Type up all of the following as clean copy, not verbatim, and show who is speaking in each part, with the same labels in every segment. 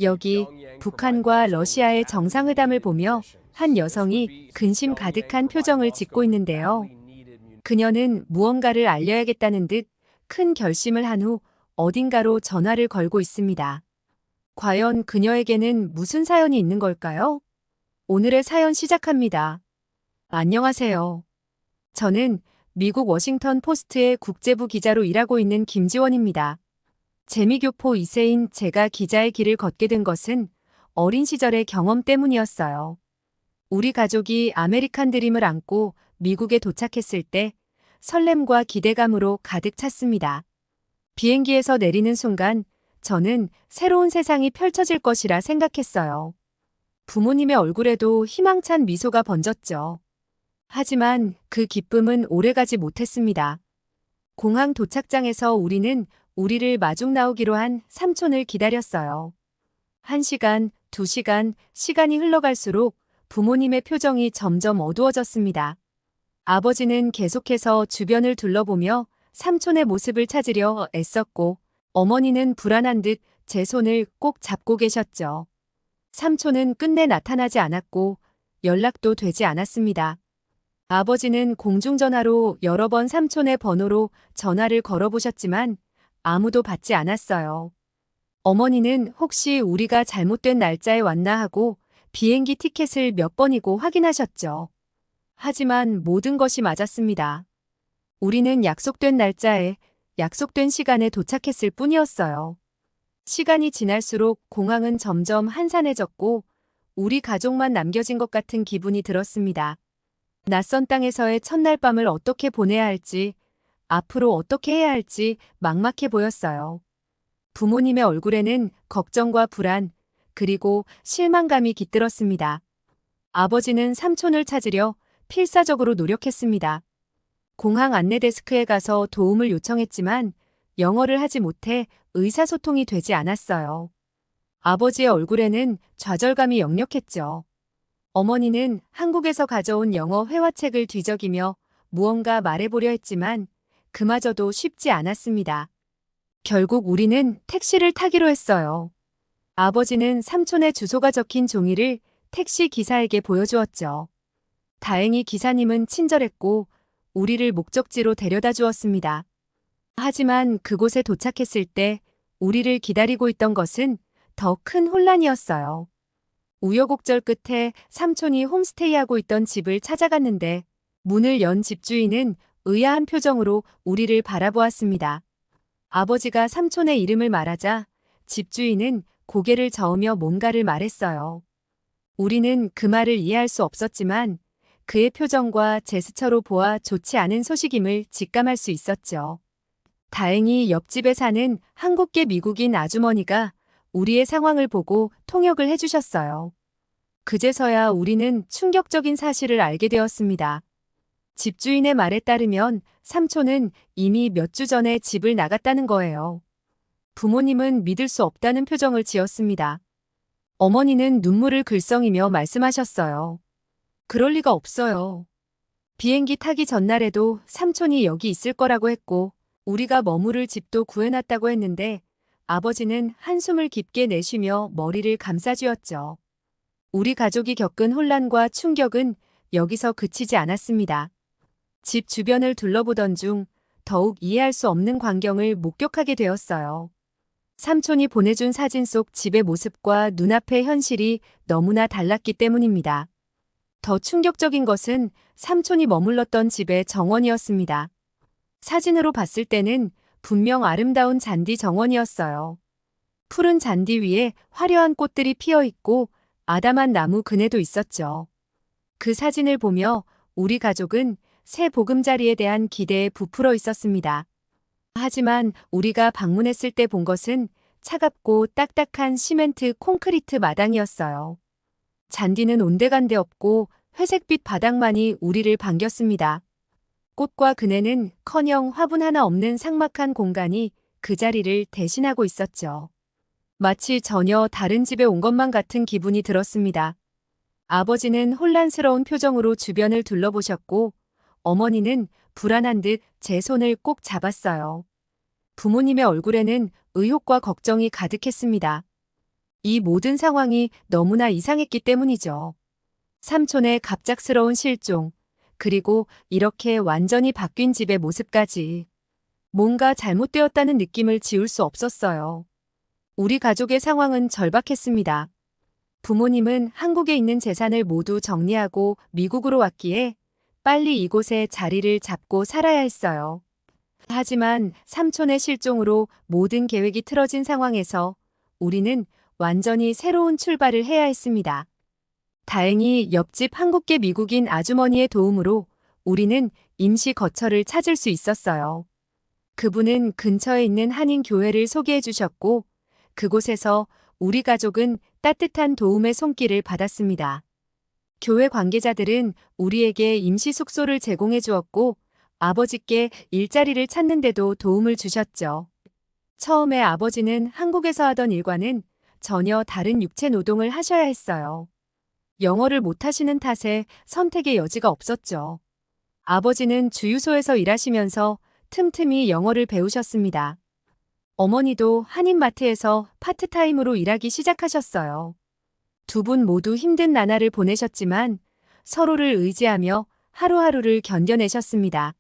Speaker 1: 여기 북한과 러시아의 정상회담을 보며 한 여성이 근심 가득한 표정을 짓고 있는데요. 그녀는 무언가를 알려야겠다는 듯 큰 결심을 한 후 어딘가로 전화를 걸고 있습니다. 과연 그녀에게는 무슨 사연이 있는 걸까요? 오늘의 사연 시작합니다. 안녕하세요. 저는 미국 워싱턴 포스트의 국제부 기자로 일하고 있는 김지원입니다. 재미교포 2세인 제가 기자의 길을 걷게 된 것은 어린 시절의 경험 때문이었어요. 우리 가족이 아메리칸 드림을 안고 미국에 도착했을 때 설렘과 기대감으로 가득 찼습니다. 비행기에서 내리는 순간 저는 새로운 세상이 펼쳐질 것이라 생각했어요. 부모님의 얼굴에도 희망찬 미소가 번졌죠. 하지만 그 기쁨은 오래가지 못했습니다. 공항 도착장에서 우리는 우리를 마중 나오기로 한 삼촌을 기다렸어요. 1시간, 2시간, 시간이 흘러갈수록 부모님의 표정이 점점 어두워졌습니다. 아버지는 계속해서 주변을 둘러보며 삼촌의 모습을 찾으려 애썼고, 어머니는 불안한 듯 제 손을 꼭 잡고 계셨죠. 삼촌은 끝내 나타나지 않았고 연락도 되지 않았습니다. 아버지는 공중전화로 여러 번 삼촌의 번호로 전화를 걸어보셨지만 아무도 받지 않았어요. 어머니는 혹시 우리가 잘못된 날짜에 왔나 하고 비행기 티켓을 몇 번이고 확인하셨죠. 하지만 모든 것이 맞았습니다. 우리는 약속된 날짜에, 약속된 시간에 도착했을 뿐이었어요. 시간이 지날수록 공항은 점점 한산해졌고 우리 가족만 남겨진 것 같은 기분이 들었습니다. 낯선 땅에서의 첫날 밤을 어떻게 보내야 할지, 앞으로 어떻게 해야 할지 막막해 보였어요. 부모님의 얼굴에는 걱정과 불안, 그리고 실망감이 깃들었습니다. 아버지는 삼촌을 찾으려 필사적으로 노력했습니다. 공항 안내 데스크에 가서 도움을 요청했지만 영어를 하지 못해 의사소통이 되지 않았어요. 아버지의 얼굴에는 좌절감이 역력했죠. 어머니는 한국에서 가져온 영어 회화책을 뒤적이며 무언가 말해보려 했지만 그마저도 쉽지 않았습니다. 결국 우리는 택시를 타기로 했어요. 아버지는 삼촌의 주소가 적힌 종이를 택시 기사에게 보여주었죠. 다행히 기사님은 친절했고 우리를 목적지로 데려다 주었습니다. 하지만 그곳에 도착했을 때 우리를 기다리고 있던 것은 더 큰 혼란이었어요. 우여곡절 끝에 삼촌이 홈스테이하고 있던 집을 찾아갔는데 문을 연 집주인은 의아한 표정으로 우리를 바라보았습니다. 아버지가 삼촌의 이름을 말하자 집주인은 고개를 저으며 뭔가를 말했어요. 우리는 그 말을 이해할 수 없었지만 그의 표정과 제스처로 보아 좋지 않은 소식임을 직감할 수 있었죠. 다행히 옆집에 사는 한국계 미국인 아주머니가 우리의 상황을 보고 통역을 해주셨어요. 그제서야 우리는 충격적인 사실을 알게 되었습니다. 집주인의 말에 따르면 삼촌은 이미 몇 주 전에 집을 나갔다는 거예요. 부모님은 믿을 수 없다는 표정을 지었습니다. 어머니는 눈물을 글썽이며 말씀하셨어요. 그럴 리가 없어요. 비행기 타기 전날에도 삼촌이 여기 있을 거라고 했고 우리가 머무를 집도 구해놨다고 했는데 아버지는 한숨을 깊게 내쉬며 머리를 감싸쥐었죠. 우리 가족이 겪은 혼란과 충격은 여기서 그치지 않았습니다. 집 주변을 둘러보던 중 더욱 이해할 수 없는 광경을 목격하게 되었어요. 삼촌이 보내준 사진 속 집의 모습과 눈앞의 현실이 너무나 달랐기 때문입니다. 더 충격적인 것은 삼촌이 머물렀던 집의 정원이었습니다. 사진으로 봤을 때는 분명 아름다운 잔디 정원이었어요. 푸른 잔디 위에 화려한 꽃들이 피어 있고 아담한 나무 그네도 있었죠. 그 사진을 보며 우리 가족은 새 보금자리에 대한 기대에 부풀어 있었습니다. 하지만 우리가 방문했을 때 본 것은 차갑고 딱딱한 시멘트 콘크리트 마당이었어요. 잔디는 온데간데 없고 회색빛 바닥만이 우리를 반겼습니다. 꽃과 그네는커녕 화분 하나 없는 삭막한 공간이 그 자리를 대신하고 있었죠. 마치 전혀 다른 집에 온 것만 같은 기분이 들었습니다. 아버지는 혼란스러운 표정으로 주변을 둘러보셨고 어머니는 불안한 듯 제 손을 꼭 잡았어요. 부모님의 얼굴에는 의혹과 걱정이 가득했습니다. 이 모든 상황이 너무나 이상했기 때문이죠. 삼촌의 갑작스러운 실종, 그리고 이렇게 완전히 바뀐 집의 모습까지. 뭔가 잘못되었다는 느낌을 지울 수 없었어요. 우리 가족의 상황은 절박했습니다. 부모님은 한국에 있는 재산을 모두 정리하고 미국으로 왔기에 빨리 이곳에 자리를 잡고 살아야 했어요. 하지만 삼촌의 실종으로 모든 계획이 틀어진 상황에서 우리는 완전히 새로운 출발을 해야 했습니다. 다행히 옆집 한국계 미국인 아주머니의 도움으로 우리는 임시 거처를 찾을 수 있었어요. 그분은 근처에 있는 한인 교회를 소개해 주셨고 그곳에서 우리 가족은 따뜻한 도움의 손길을 받았습니다. 교회 관계자들은 우리에게 임시 숙소를 제공해 주었고 아버지께 일자리를 찾는데도 도움을 주셨죠. 처음에 아버지는 한국에서 하던 일과는 전혀 다른 육체 노동을 하셔야 했어요. 영어를 못하시는 탓에 선택의 여지가 없었죠. 아버지는 주유소에서 일하시면서 틈틈이 영어를 배우셨습니다. 어머니도 한인마트에서 파트타임으로 일하기 시작하셨어요. 두 분 모두 힘든 나날을 보내셨지만 서로를 의지하며 하루하루를 견뎌내셨습니다.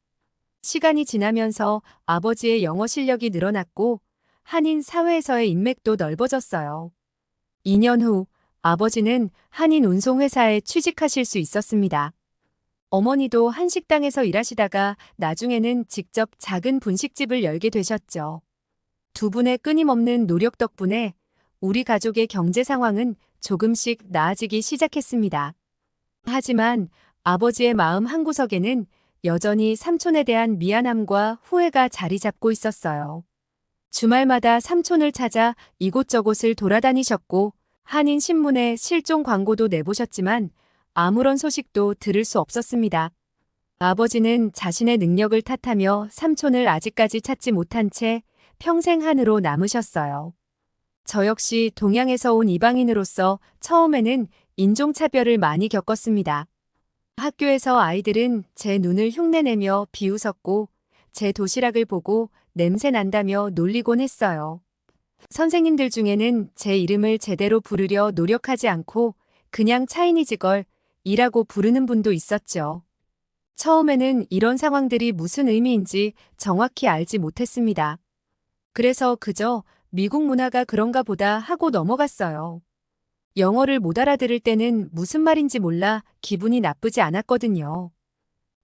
Speaker 1: 시간이 지나면서 아버지의 영어 실력이 늘어났고 한인 사회에서의 인맥도 넓어졌어요. 2년 후 아버지는 한인 운송회사에 취직하실 수 있었습니다. 어머니도 한식당에서 일하시다가 나중에는 직접 작은 분식집을 열게 되셨죠. 두 분의 끊임없는 노력 덕분에 우리 가족의 경제 상황은 조금씩 나아지기 시작했습니다. 하지만 아버지의 마음 한구석에는 여전히 삼촌에 대한 미안함과 후회가 자리 잡고 있었어요. 주말마다 삼촌을 찾아 이곳저곳을 돌아다니셨고 한인 신문에 실종 광고도 내보셨지만 아무런 소식도 들을 수 없었습니다. 아버지는 자신의 능력을 탓하며 삼촌을 아직까지 찾지 못한 채 평생 한으로 남으셨어요. 저 역시 동양에서 온 이방인으로서 처음에는 인종차별을 많이 겪었습니다. 학교에서 아이들은 제 눈을 흉내내며 비웃었고 제 도시락을 보고 냄새 난다며 놀리곤 했어요. 선생님들 중에는 제 이름을 제대로 부르려 노력하지 않고 그냥 차이니즈 걸이라고 부르는 분도 있었죠. 처음에는 이런 상황들이 무슨 의미인지 정확히 알지 못했습니다. 그래서 그저 미국 문화가 그런가 보다 하고 넘어갔어요. 영어를 못 알아들을 때는 무슨 말인지 몰라 기분이 나쁘지 않았거든요.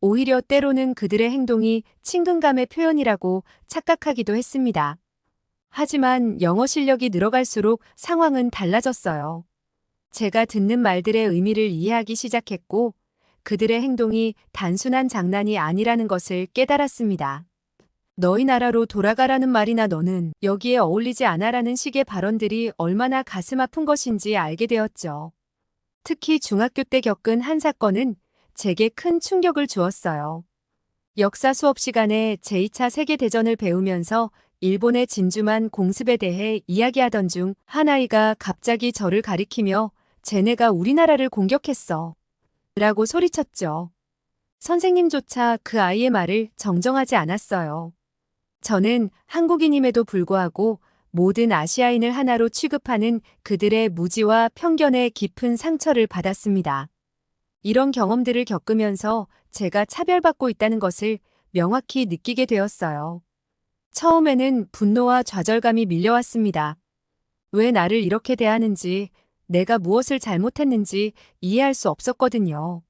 Speaker 1: 오히려 때로는 그들의 행동이 친근감의 표현이라고 착각하기도 했습니다. 하지만 영어 실력이 늘어갈수록 상황은 달라졌어요. 제가 듣는 말들의 의미를 이해하기 시작했고 그들의 행동이 단순한 장난이 아니라는 것을 깨달았습니다. 너희 나라로 돌아가라는 말이나 너는 여기에 어울리지 않아라는 식의 발언들이 얼마나 가슴 아픈 것인지 알게 되었죠. 특히 중학교 때 겪은 한 사건은 제게 큰 충격을 주었어요. 역사 수업 시간에 제2차 세계대전을 배우면서 일본의 진주만 공습에 대해 이야기하던 중 한 아이가 갑자기 저를 가리키며 쟤네가 우리나라를 공격했어. 라고 소리쳤죠. 선생님조차 그 아이의 말을 정정하지 않았어요. 저는 한국인임에도 불구하고 모든 아시아인을 하나로 취급하는 그들의 무지와 편견에 깊은 상처를 받았습니다. 이런 경험들을 겪으면서 제가 차별받고 있다는 것을 명확히 느끼게 되었어요. 처음에는 분노와 좌절감이 밀려왔습니다. 왜 나를 이렇게 대하는지, 내가 무엇을 잘못했는지 이해할 수 없었거든요.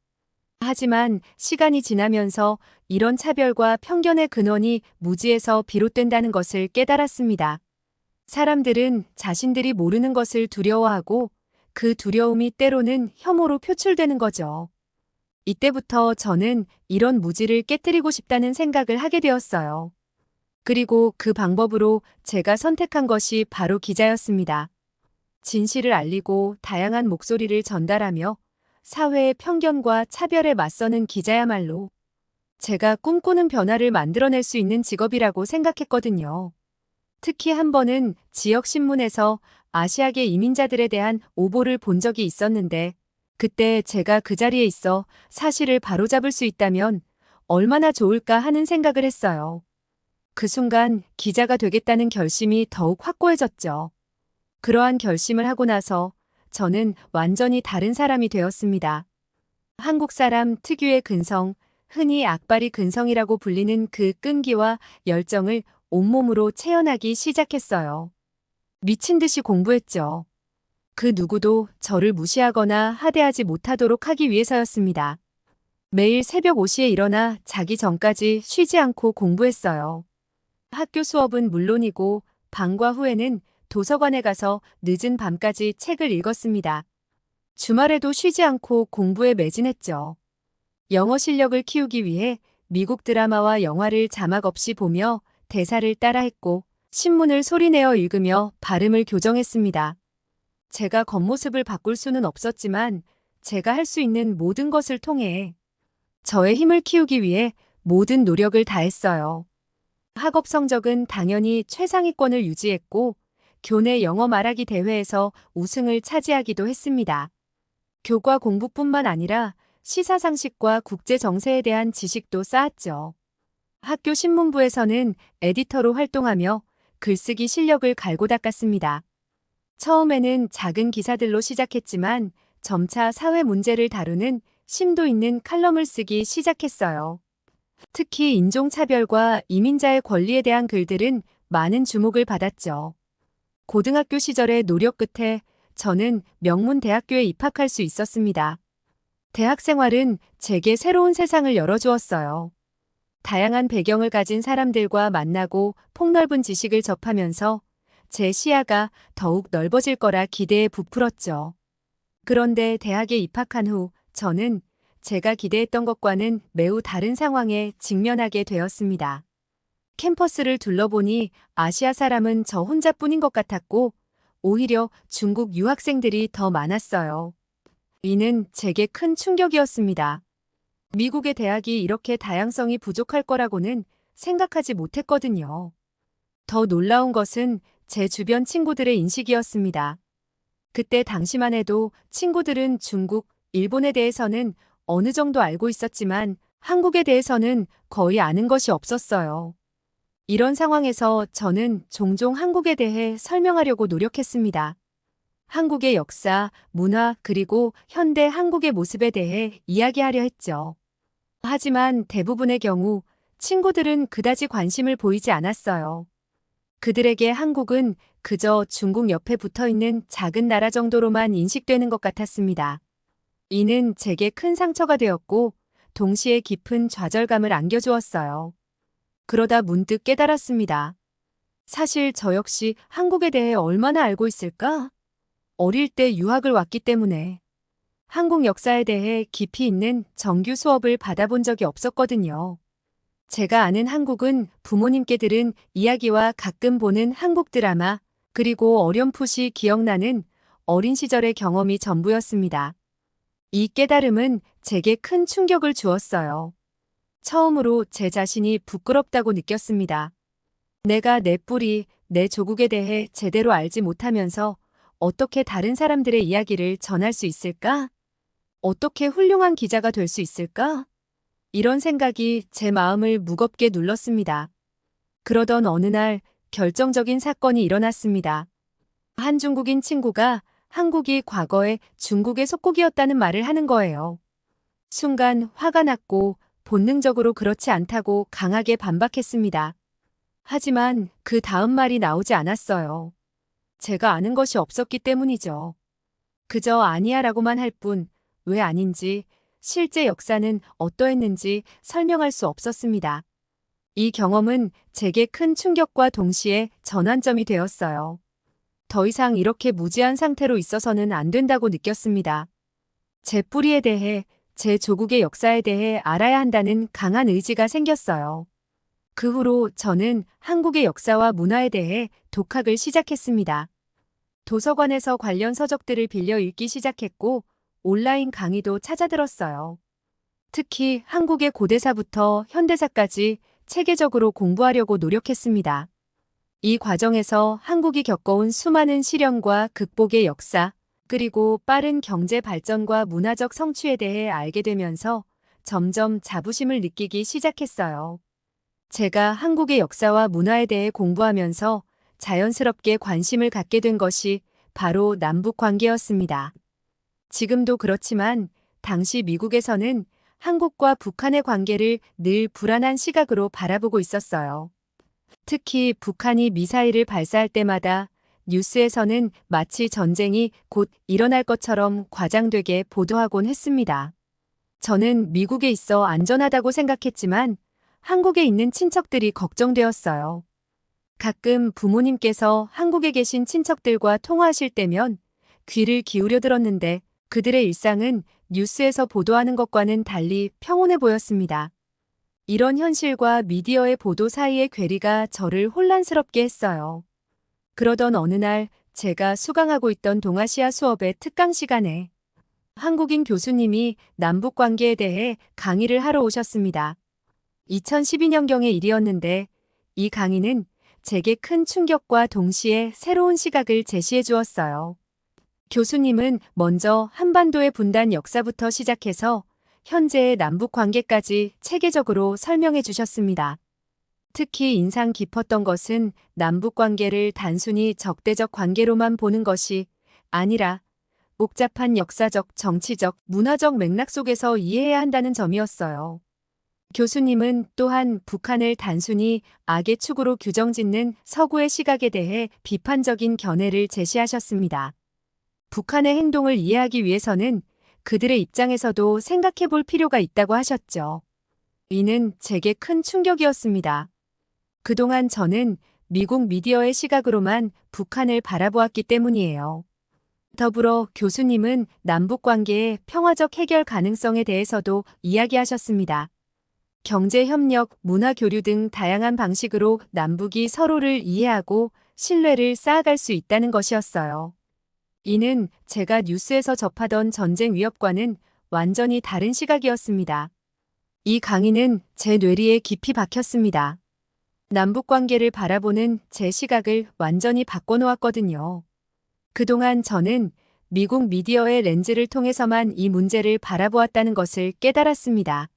Speaker 1: 하지만 시간이 지나면서 이런 차별과 편견의 근원이 무지에서 비롯된다는 것을 깨달았습니다. 사람들은 자신들이 모르는 것을 두려워하고 그 두려움이 때로는 혐오로 표출되는 거죠. 이때부터 저는 이런 무지를 깨뜨리고 싶다는 생각을 하게 되었어요. 그리고 그 방법으로 제가 선택한 것이 바로 기자였습니다. 진실을 알리고 다양한 목소리를 전달하며 사회의 편견과 차별에 맞서는 기자야말로 제가 꿈꾸는 변화를 만들어낼 수 있는 직업이라고 생각했거든요. 특히 한 번은 지역 신문에서 아시아계 이민자들에 대한 오보를 본 적이 있었는데 그때 제가 그 자리에 있어 사실을 바로잡을 수 있다면 얼마나 좋을까 하는 생각을 했어요. 그 순간 기자가 되겠다는 결심이 더욱 확고해졌죠. 그러한 결심을 하고 나서 저는 완전히 다른 사람이 되었습니다. 한국 사람 특유의 근성, 흔히 악바리 근성이라고 불리는 그 끈기와 열정을 온몸으로 체현하기 시작했어요. 미친 듯이 공부했죠. 그 누구도 저를 무시하거나 하대하지 못하도록 하기 위해서였습니다. 매일 새벽 5시에 일어나 자기 전까지 쉬지 않고 공부했어요. 학교 수업은 물론이고 방과 후에는 도서관에 가서 늦은 밤까지 책을 읽었습니다. 주말에도 쉬지 않고 공부에 매진했죠. 영어 실력을 키우기 위해 미국 드라마와 영화를 자막 없이 보며 대사를 따라했고 신문을 소리내어 읽으며 발음을 교정했습니다. 제가 겉모습을 바꿀 수는 없었지만 제가 할 수 있는 모든 것을 통해 저의 힘을 키우기 위해 모든 노력을 다했어요. 학업 성적은 당연히 최상위권을 유지했고 교내 영어 말하기 대회에서 우승을 차지하기도 했습니다. 교과 공부뿐만 아니라 시사상식과 국제 정세에 대한 지식도 쌓았죠. 학교 신문부에서는 에디터로 활동하며 글쓰기 실력을 갈고 닦았습니다. 처음에는 작은 기사들로 시작했지만 점차 사회 문제를 다루는 심도 있는 칼럼을 쓰기 시작했어요. 특히 인종차별과 이민자의 권리에 대한 글들은 많은 주목을 받았죠. 고등학교 시절의 노력 끝에 저는 명문대학교에 입학할 수 있었습니다. 대학 생활은 제게 새로운 세상을 열어주었어요. 다양한 배경을 가진 사람들과 만나고 폭넓은 지식을 접하면서 제 시야가 더욱 넓어질 거라 기대에 부풀었죠. 그런데 대학에 입학한 후 저는 제가 기대했던 것과는 매우 다른 상황에 직면하게 되었습니다. 캠퍼스를 둘러보니 아시아 사람은 저 혼자뿐인 것 같았고 오히려 중국 유학생들이 더 많았어요. 이는 제게 큰 충격이었습니다. 미국의 대학이 이렇게 다양성이 부족할 거라고는 생각하지 못했거든요. 더 놀라운 것은 제 주변 친구들의 인식이었습니다. 그때 당시만 해도 친구들은 중국, 일본에 대해서는 어느 정도 알고 있었지만 한국에 대해서는 거의 아는 것이 없었어요. 이런 상황에서 저는 종종 한국에 대해 설명하려고 노력했습니다. 한국의 역사, 문화, 그리고 현대 한국의 모습에 대해 이야기하려 했죠. 하지만 대부분의 경우 친구들은 그다지 관심을 보이지 않았어요. 그들에게 한국은 그저 중국 옆에 붙어 있는 작은 나라 정도로만 인식되는 것 같았습니다. 이는 제게 큰 상처가 되었고 동시에 깊은 좌절감을 안겨주었어요. 그러다 문득 깨달았습니다. 사실 저 역시 한국에 대해 얼마나 알고 있을까? 어릴 때 유학을 왔기 때문에 한국 역사에 대해 깊이 있는 정규 수업을 받아본 적이 없었거든요. 제가 아는 한국은 부모님께 들은 이야기와 가끔 보는 한국 드라마, 그리고 어렴풋이 기억나는 어린 시절의 경험이 전부였습니다. 이 깨달음은 제게 큰 충격을 주었어요. 처음으로 제 자신이 부끄럽다고 느꼈습니다. 내가 내 뿌리, 내 조국에 대해 제대로 알지 못하면서 어떻게 다른 사람들의 이야기를 전할 수 있을까? 어떻게 훌륭한 기자가 될 수 있을까? 이런 생각이 제 마음을 무겁게 눌렀습니다. 그러던 어느 날 결정적인 사건이 일어났습니다. 한 중국인 친구가 한국이 과거에 중국의 속국이었다는 말을 하는 거예요. 순간 화가 났고 본능적으로 그렇지 않다고 강하게 반박했습니다. 하지만 그 다음 말이 나오지 않았어요. 제가 아는 것이 없었기 때문이죠. 그저 아니야라고만 할 뿐, 왜 아닌지, 실제 역사는 어떠했는지 설명할 수 없었습니다. 이 경험은 제게 큰 충격과 동시에 전환점이 되었어요. 더 이상 이렇게 무지한 상태로 있어서는 안 된다고 느꼈습니다. 제 뿌리에 대해, 제 조국의 역사에 대해 알아야 한다는 강한 의지가 생겼어요. 그 후로 저는 한국의 역사와 문화에 대해 독학을 시작했습니다. 도서관에서 관련 서적들을 빌려 읽기 시작했고 온라인 강의도 찾아들었어요. 특히 한국의 고대사부터 현대사까지 체계적으로 공부하려고 노력했습니다. 이 과정에서 한국이 겪어온 수많은 시련과 극복의 역사, 그리고 빠른 경제 발전과 문화적 성취에 대해 알게 되면서 점점 자부심을 느끼기 시작했어요. 제가 한국의 역사와 문화에 대해 공부하면서 자연스럽게 관심을 갖게 된 것이 바로 남북 관계였습니다. 지금도 그렇지만 당시 미국에서는 한국과 북한의 관계를 늘 불안한 시각으로 바라보고 있었어요. 특히 북한이 미사일을 발사할 때마다 뉴스에서는 마치 전쟁이 곧 일어날 것처럼 과장되게 보도하곤 했습니다. 저는 미국에 있어 안전하다고 생각했지만 한국에 있는 친척들이 걱정되었어요. 가끔 부모님께서 한국에 계신 친척들과 통화하실 때면 귀를 기울여 들었는데 그들의 일상은 뉴스에서 보도하는 것과는 달리 평온해 보였습니다. 이런 현실과 미디어의 보도 사이의 괴리가 저를 혼란스럽게 했어요. 그러던 어느 날 제가 수강하고 있던 동아시아 수업의 특강 시간에 한국인 교수님이 남북 관계에 대해 강의를 하러 오셨습니다. 2012년경의 일이었는데 이 강의는 제게 큰 충격과 동시에 새로운 시각을 제시해 주었어요. 교수님은 먼저 한반도의 분단 역사부터 시작해서 현재의 남북 관계까지 체계적으로 설명해 주셨습니다. 특히 인상 깊었던 것은 남북 관계를 단순히 적대적 관계로만 보는 것이 아니라 복잡한 역사적, 정치적, 문화적 맥락 속에서 이해해야 한다는 점이었어요. 교수님은 또한 북한을 단순히 악의 축으로 규정짓는 서구의 시각에 대해 비판적인 견해를 제시하셨습니다. 북한의 행동을 이해하기 위해서는 그들의 입장에서도 생각해 볼 필요가 있다고 하셨죠. 이는 제게 큰 충격이었습니다. 그동안 저는 미국 미디어의 시각으로만 북한을 바라보았기 때문이에요. 더불어 교수님은 남북 관계의 평화적 해결 가능성에 대해서도 이야기하셨습니다. 경제 협력, 문화 교류 등 다양한 방식으로 남북이 서로를 이해하고 신뢰를 쌓아갈 수 있다는 것이었어요. 이는 제가 뉴스에서 접하던 전쟁 위협과는 완전히 다른 시각이었습니다. 이 강의는 제 뇌리에 깊이 박혔습니다. 남북 관계를 바라보는 제 시각을 완전히 바꿔놓았거든요. 그동안 저는 미국 미디어의 렌즈를 통해서만 이 문제를 바라보았다는 것을 깨달았습니다.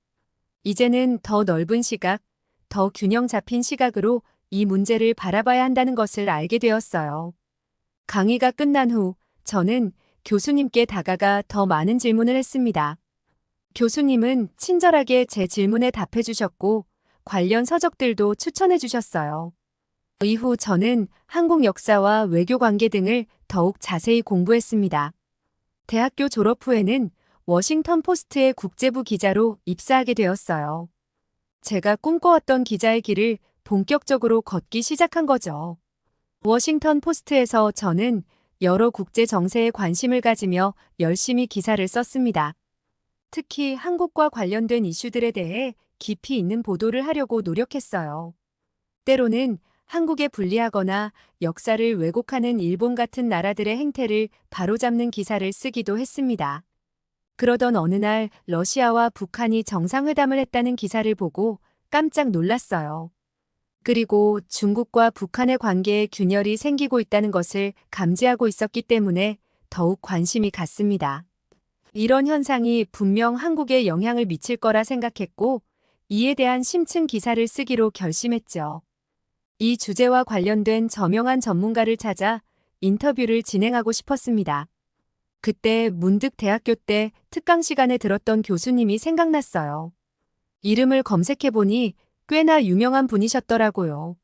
Speaker 1: 이제는 더 넓은 시각, 더 균형 잡힌 시각으로 이 문제를 바라봐야 한다는 것을 알게 되었어요. 강의가 끝난 후 저는 교수님께 다가가 더 많은 질문을 했습니다. 교수님은 친절하게 제 질문에 답해 주셨고 관련 서적들도 추천해 주셨어요. 이후 저는 한국 역사와 외교 관계 등을 더욱 자세히 공부했습니다. 대학교 졸업 후에는 워싱턴 포스트의 국제부 기자로 입사하게 되었어요. 제가 꿈꿔왔던 기자의 길을 본격적으로 걷기 시작한 거죠. 워싱턴 포스트에서 저는 여러 국제 정세에 관심을 가지며 열심히 기사를 썼습니다. 특히 한국과 관련된 이슈들에 대해 깊이 있는 보도를 하려고 노력했어요. 때로는 한국에 불리하거나 역사를 왜곡하는 일본 같은 나라들의 행태를 바로잡는 기사를 쓰기도 했습니다. 그러던 어느 날 러시아와 북한이 정상회담을 했다는 기사를 보고 깜짝 놀랐어요. 그리고 중국과 북한의 관계에 균열이 생기고 있다는 것을 감지하고 있었기 때문에 더욱 관심이 갔습니다. 이런 현상이 분명 한국에 영향을 미칠 거라 생각했고 이에 대한 심층 기사를 쓰기로 결심했죠. 이 주제와 관련된 저명한 전문가를 찾아 인터뷰를 진행하고 싶었습니다. 그때 문득 대학교 때 특강 시간에 들었던 교수님이 생각났어요. 이름을 검색해보니 꽤나 유명한 분이셨더라고요.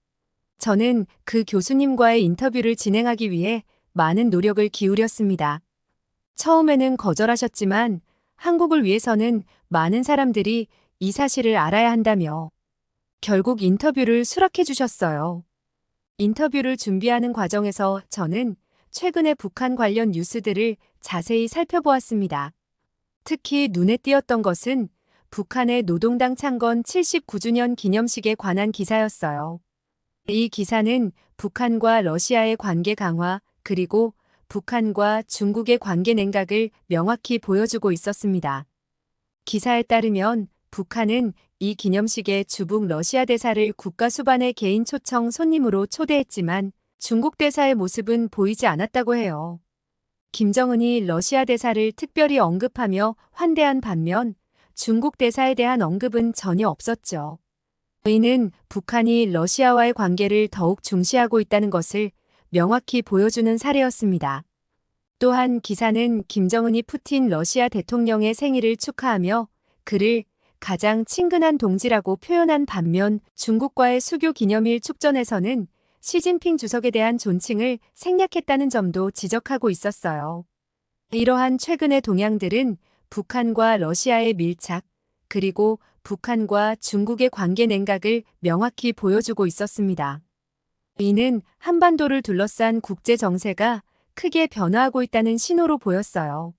Speaker 1: 저는 그 교수님과의 인터뷰를 진행하기 위해 많은 노력을 기울였습니다. 처음에는 거절하셨지만 한국을 위해서는 많은 사람들이 이 사실을 알아야 한다며 결국 인터뷰를 수락해 주셨어요. 인터뷰를 준비하는 과정에서 저는 최근의 북한 관련 뉴스들을 자세히 살펴보았습니다. 특히 눈에 띄었던 것은 북한의 노동당 창건 79주년 기념식에 관한 기사였어요. 이 기사는 북한과 러시아의 관계 강화, 그리고 북한과 중국의 관계 냉각을 명확히 보여주고 있었습니다. 기사에 따르면 북한은 이 기념식에 주북 러시아 대사를 국가 수반의 개인 초청 손님으로 초대했지만 중국 대사의 모습은 보이지 않았다고 해요. 김정은이 러시아 대사를 특별히 언급하며 환대한 반면 중국 대사에 대한 언급은 전혀 없었죠. 이는 북한이 러시아와의 관계를 더욱 중시하고 있다는 것을 명확히 보여주는 사례였습니다. 또한 기사는 김정은이 푸틴 러시아 대통령의 생일을 축하하며 그를 가장 친근한 동지라고 표현한 반면 중국과의 수교 기념일 축전에서는 시진핑 주석에 대한 존칭을 생략했다는 점도 지적하고 있었어요. 이러한 최근의 동향들은 북한과 러시아의 밀착, 그리고 북한과 중국의 관계 냉각을 명확히 보여주고 있었습니다. 이는 한반도를 둘러싼 국제 정세가 크게 변화하고 있다는 신호로 보였어요.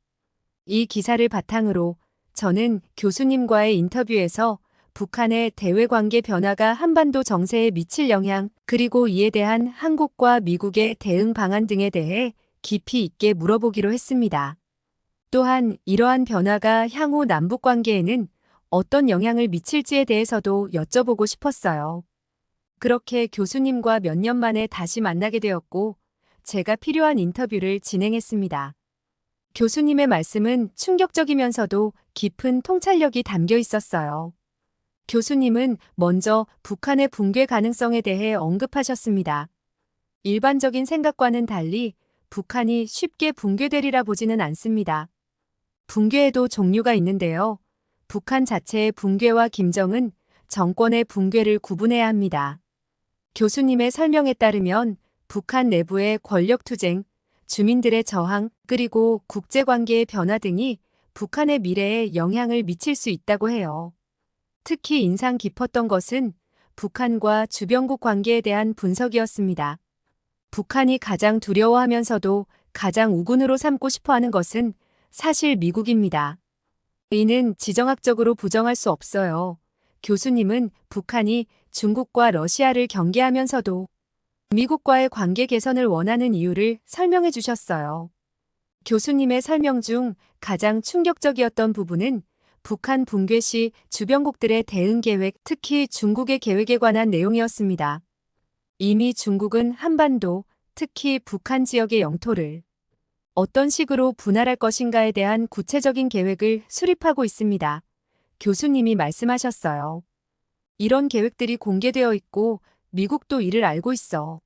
Speaker 1: 이 기사를 바탕으로 저는 교수님과의 인터뷰에서 북한의 대외 관계 변화가 한반도 정세에 미칠 영향, 그리고 이에 대한 한국과 미국의 대응 방안 등에 대해 깊이 있게 물어보기로 했습니다. 또한 이러한 변화가 향후 남북 관계에는 어떤 영향을 미칠지에 대해서도 여쭤보고 싶었어요. 그렇게 교수님과 몇 년 만에 다시 만나게 되었고, 제가 필요한 인터뷰를 진행했습니다. 교수님의 말씀은 충격적이면서도 깊은 통찰력이 담겨 있었어요. 교수님은 먼저 북한의 붕괴 가능성에 대해 언급하셨습니다. 일반적인 생각과는 달리 북한이 쉽게 붕괴되리라 보지는 않습니다. 붕괴에도 종류가 있는데요. 북한 자체의 붕괴와 김정은 정권의 붕괴를 구분해야 합니다. 교수님의 설명에 따르면 북한 내부의 권력투쟁, 주민들의 저항, 그리고 국제관계의 변화 등이 북한의 미래에 영향을 미칠 수 있다고 해요. 특히 인상 깊었던 것은 북한과 주변국 관계에 대한 분석이었습니다. 북한이 가장 두려워하면서도 가장 우군으로 삼고 싶어하는 것은 사실 미국입니다. 이는 지정학적으로 부정할 수 없어요. 교수님은 북한이 중국과 러시아를 경계하면서도 미국과의 관계 개선을 원하는 이유를 설명해 주셨어요. 교수님의 설명 중 가장 충격적이었던 부분은 북한 붕괴 시 주변국들의 대응 계획, 특히 중국의 계획에 관한 내용이었습니다. 이미 중국은 한반도, 특히 북한 지역의 영토를 어떤 식으로 분할할 것인가에 대한 구체적인 계획을 수립하고 있습니다. 교수님이 말씀하셨어요. 이런 계획들이 공개되어 있고 미국도 이를 알고 있어.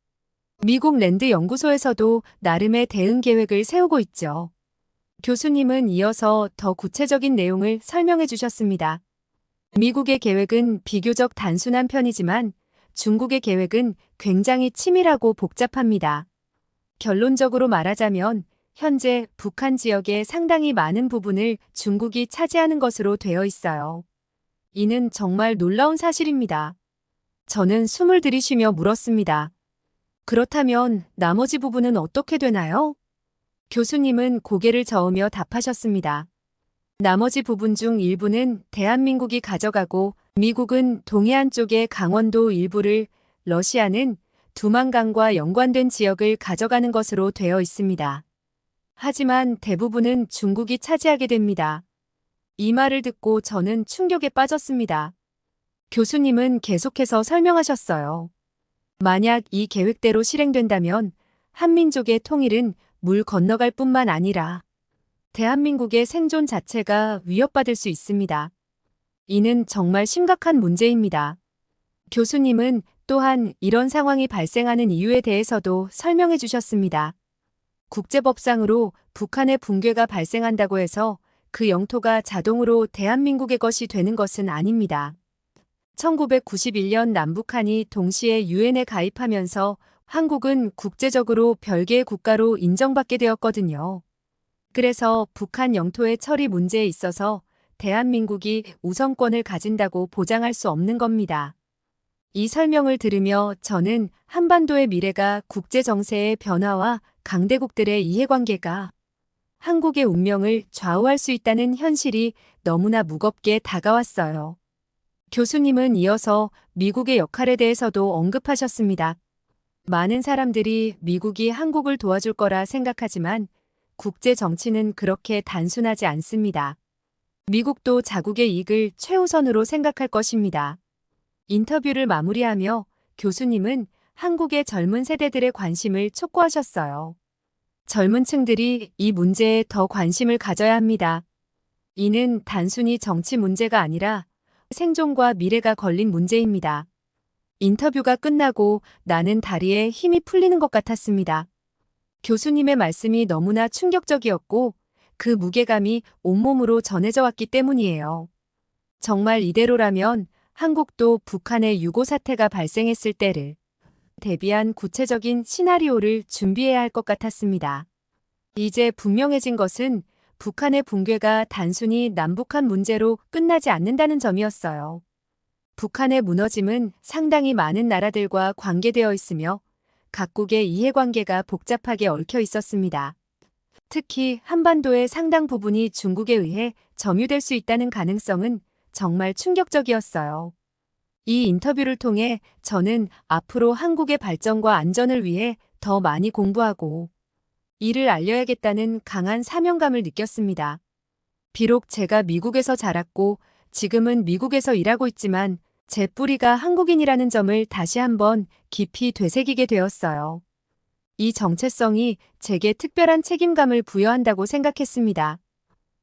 Speaker 1: 미국 랜드 연구소에서도 나름의 대응 계획을 세우고 있죠. 교수님은 이어서 더 구체적인 내용을 설명해 주셨습니다. 미국의 계획은 비교적 단순한 편이지만 중국의 계획은 굉장히 치밀하고 복잡합니다. 결론적으로 말하자면 현재 북한 지역의 상당히 많은 부분을 중국이 차지하는 것으로 되어 있어요. 이는 정말 놀라운 사실입니다. 저는 숨을 들이쉬며 물었습니다. 그렇다면 나머지 부분은 어떻게 되나요? 교수님은 고개를 저으며 답하셨습니다. 나머지 부분 중 일부는 대한민국이 가져가고 미국은 동해안 쪽의 강원도 일부를, 러시아는 두만강과 연관된 지역을 가져가는 것으로 되어 있습니다. 하지만 대부분은 중국이 차지하게 됩니다. 이 말을 듣고 저는 충격에 빠졌습니다. 교수님은 계속해서 설명하셨어요. 만약 이 계획대로 실행된다면 한민족의 통일은 물 건너갈 뿐만 아니라 대한민국의 생존 자체가 위협받을 수 있습니다. 이는 정말 심각한 문제입니다. 교수님은 또한 이런 상황이 발생하는 이유에 대해서도 설명해 주셨습니다. 국제법상으로 북한의 붕괴가 발생한다고 해서 그 영토가 자동으로 대한민국의 것이 되는 것은 아닙니다. 1991년 남북한이 동시에 유엔에 가입하면서 한국은 국제적으로 별개의 국가로 인정받게 되었거든요. 그래서 북한 영토의 처리 문제에 있어서 대한민국이 우선권을 가진다고 보장할 수 없는 겁니다. 이 설명을 들으며 저는 한반도의 미래가 국제 정세의 변화와 강대국들의 이해관계가 한국의 운명을 좌우할 수 있다는 현실이 너무나 무겁게 다가왔어요. 교수님은 이어서 미국의 역할에 대해서도 언급하셨습니다. 많은 사람들이 미국이 한국을 도와줄 거라 생각하지만 국제 정치는 그렇게 단순하지 않습니다. 미국도 자국의 이익을 최우선으로 생각할 것입니다. 인터뷰를 마무리하며 교수님은 한국의 젊은 세대들의 관심을 촉구하셨어요. 젊은 층들이 이 문제에 더 관심을 가져야 합니다. 이는 단순히 정치 문제가 아니라 생존과 미래가 걸린 문제입니다. 인터뷰가 끝나고 나는 다리에 힘이 풀리는 것 같았습니다. 교수님의 말씀이 너무나 충격적이었고 그 무게감이 온몸으로 전해져 왔기 때문이에요. 정말 이대로라면 한국도 북한의 유고 사태가 발생했을 때를 대비한 구체적인 시나리오를 준비해야 할 것 같았습니다. 이제 분명해진 것은 북한의 붕괴가 단순히 남북한 문제로 끝나지 않는다는 점이었어요. 북한의 무너짐은 상당히 많은 나라들과 관계되어 있으며 각국의 이해관계가 복잡하게 얽혀 있었습니다. 특히 한반도의 상당 부분이 중국에 의해 점유될 수 있다는 가능성은 정말 충격적이었어요. 이 인터뷰를 통해 저는 앞으로 한국의 발전과 안전을 위해 더 많이 공부하고 이를 알려야겠다는 강한 사명감을 느꼈습니다. 비록 제가 미국에서 자랐고 지금은 미국에서 일하고 있지만 제 뿌리가 한국인이라는 점을 다시 한번 깊이 되새기게 되었어요. 이 정체성이 제게 특별한 책임감을 부여한다고 생각했습니다.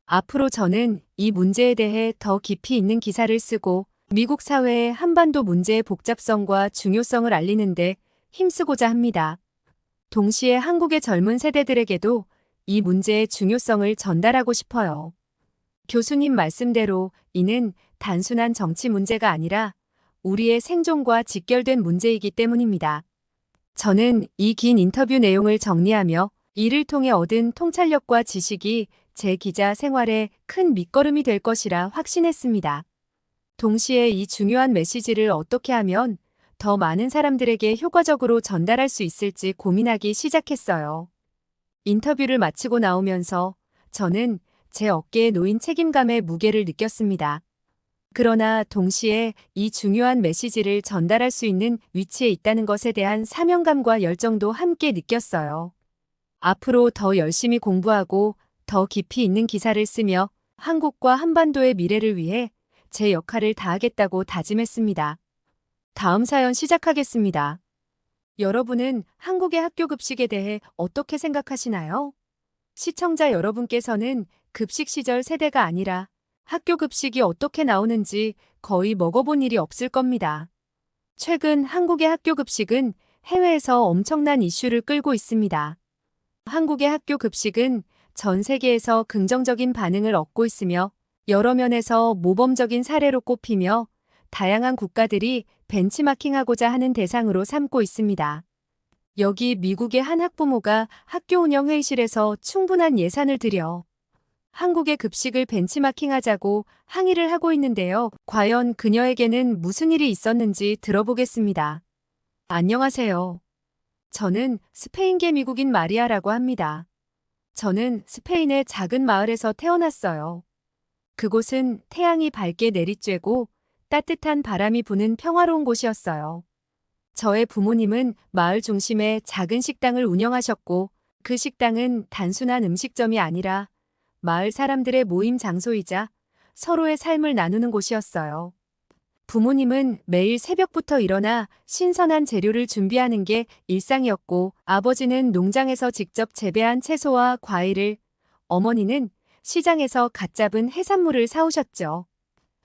Speaker 1: 앞으로 저는 이 문제에 대해 더 깊이 있는 기사를 쓰고 미국 사회의 한반도 문제의 복잡성과 중요성을 알리는데 힘쓰고자 합니다. 동시에 한국의 젊은 세대들에게도 이 문제의 중요성을 전달하고 싶어요. 교수님 말씀대로 이는 단순한 정치 문제가 아니라 우리의 생존과 직결된 문제이기 때문입니다. 저는 이 긴 인터뷰 내용을 정리하며 이를 통해 얻은 통찰력과 지식이 제 기자 생활에 큰 밑거름이 될 것이라 확신했습니다. 동시에 이 중요한 메시지를 어떻게 하면 더 많은 사람들에게 효과적으로 전달할 수 있을지 고민하기 시작했어요. 인터뷰를 마치고 나오면서 저는 제 어깨에 놓인 책임감의 무게를 느꼈습니다. 그러나 동시에 이 중요한 메시지를 전달할 수 있는 위치에 있다는 것에 대한 사명감과 열정도 함께 느꼈어요. 앞으로 더 열심히 공부하고 더 깊이 있는 기사를 쓰며 한국과 한반도의 미래를 위해 제 역할을 다하겠다고 다짐했습니다. 다음 사연 시작하겠습니다. 여러분은 한국의 학교 급식에 대해 어떻게 생각하시나요? 시청자 여러분께서는 급식 시절 세대가 아니라 학교 급식이 어떻게 나오는지 거의 먹어본 일이 없을 겁니다. 최근 한국의 학교 급식은 해외에서 엄청난 이슈를 끌고 있습니다. 한국의 학교 급식은 전 세계에서 긍정적인 반응을 얻고 있으며 여러 면에서 모범적인 사례로 꼽히며 다양한 국가들이 벤치마킹하고자 하는 대상으로 삼고 있습니다. 여기 미국의 한 학부모가 학교 운영 회의실에서 충분한 예산을 들여 한국의 급식을 벤치마킹하자고 항의를 하고 있는데요. 과연 그녀에게는 무슨 일이 있었는지 들어보겠습니다. 안녕하세요. 저는 스페인계 미국인 마리아라고 합니다. 저는 스페인의 작은 마을에서 태어났어요. 그곳은 태양이 밝게 내리쬐고 따뜻한 바람이 부는 평화로운 곳이었어요. 저의 부모님은 마을 중심의 작은 식당을 운영하셨고 그 식당은 단순한 음식점이 아니라 마을 사람들의 모임 장소이자 서로의 삶을 나누는 곳이었어요. 부모님은 매일 새벽부터 일어나 신선한 재료를 준비하는 게 일상이었고 아버지는 농장에서 직접 재배한 채소와 과일을, 어머니는 시장에서 갓 잡은 해산물을 사오셨죠.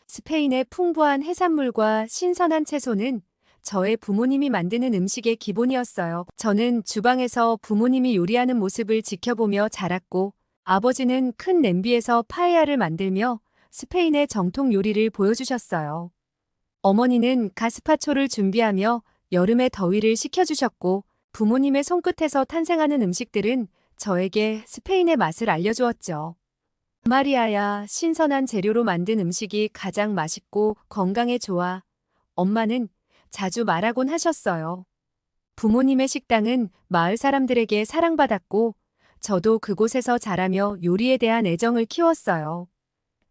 Speaker 1: 스페인의 풍부한 해산물과 신선한 채소는 저의 부모님이 만드는 음식의 기본이었어요. 저는 주방에서 부모님이 요리하는 모습을 지켜보며 자랐고 아버지는 큰 냄비에서 파에야를 만들며 스페인의 정통 요리를 보여주셨어요. 어머니는 가스파초를 준비하며 여름의 더위를 식혀주셨고 부모님의 손끝에서 탄생하는 음식들은 저에게 스페인의 맛을 알려주었죠. 마리아야, 신선한 재료로 만든 음식이 가장 맛있고 건강에 좋아. 엄마는 자주 말하곤 하셨어요. 부모님의 식당은 마을 사람들에게 사랑받았고 저도 그곳에서 자라며 요리에 대한 애정을 키웠어요.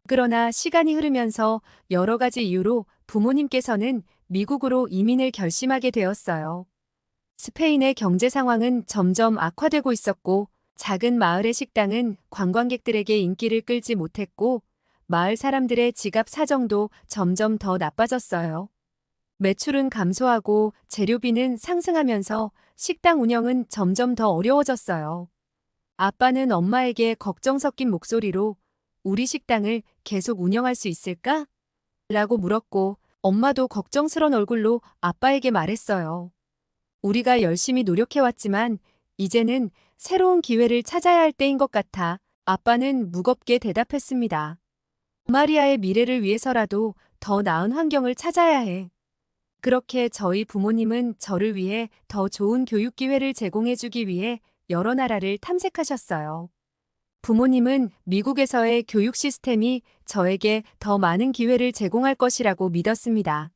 Speaker 1: 그러나 시간이 흐르면서 여러 가지 이유로 부모님께서는 미국으로 이민을 결심하게 되었어요. 스페인의 경제 상황은 점점 악화되고 있었고 작은 마을의 식당은 관광객들에게 인기를 끌지 못했고 마을 사람들의 지갑 사정도 점점 더 나빠졌어요. 매출은 감소하고 재료비는 상승하면서 식당 운영은 점점 더 어려워졌어요. 아빠는 엄마에게 걱정 섞인 목소리로 우리 식당을 계속 운영할 수 있을까? 라고 물었고 엄마도 걱정스런 얼굴로 아빠에게 말했어요. 우리가 열심히 노력해왔지만 이제는 새로운 기회를 찾아야 할 때인 것 같아 아빠는 무겁게 대답했습니다. 마리아의 미래를 위해서라도 더 나은 환경을 찾아야 해. 그렇게 저희 부모님은 저를 위해 더 좋은 교육 기회를 제공해주기 위해 여러 나라를 탐색하셨어요. 부모님은 미국에서의 교육 시스템이 저에게 더 많은 기회를 제공할 것이라고 믿었습니다.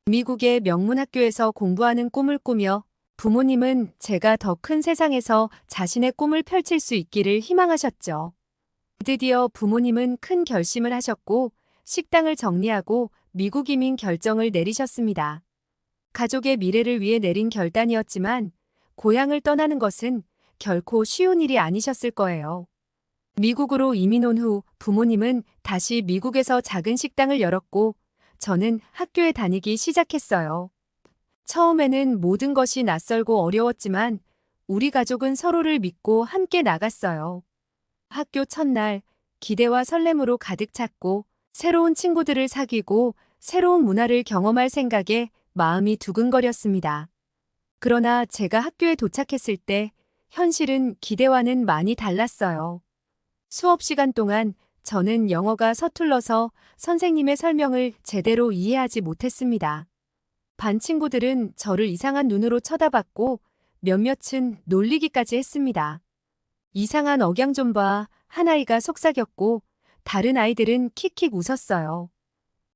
Speaker 1: 미국의 명문 학교에서 공부하는 꿈을 꾸며 부모님은 제가 더 큰 세상에서 자신의 꿈을 펼칠 수 있기를 희망하셨죠. 드디어 부모님은 큰 결심을 하셨고 식당을 정리하고 미국 이민 결정을 내리셨습니다. 가족의 미래를 위해 내린 결단이었지만 고향을 떠나는 것은 결코 쉬운 일이 아니셨을 거예요. 미국으로 이민 온 후 부모님은 다시 미국에서 작은 식당을 열었고 저는 학교에 다니기 시작했어요. 처음에는 모든 것이 낯설고 어려웠지만 우리 가족은 서로를 믿고 함께 나갔어요. 학교 첫날 기대와 설렘으로 가득 찼고 새로운 친구들을 사귀고 새로운 문화를 경험할 생각에 마음이 두근거렸습니다. 그러나 제가 학교에 도착했을 때 현실은 기대와는 많이 달랐어요. 수업 시간 동안 저는 영어가 서툴러서 선생님의 설명을 제대로 이해하지 못했습니다. 반 친구들은 저를 이상한 눈으로 쳐다봤고 몇몇은 놀리기까지 했습니다. 이상한 억양 좀 봐, 한 아이가 속삭였고 다른 아이들은 킥킥 웃었어요.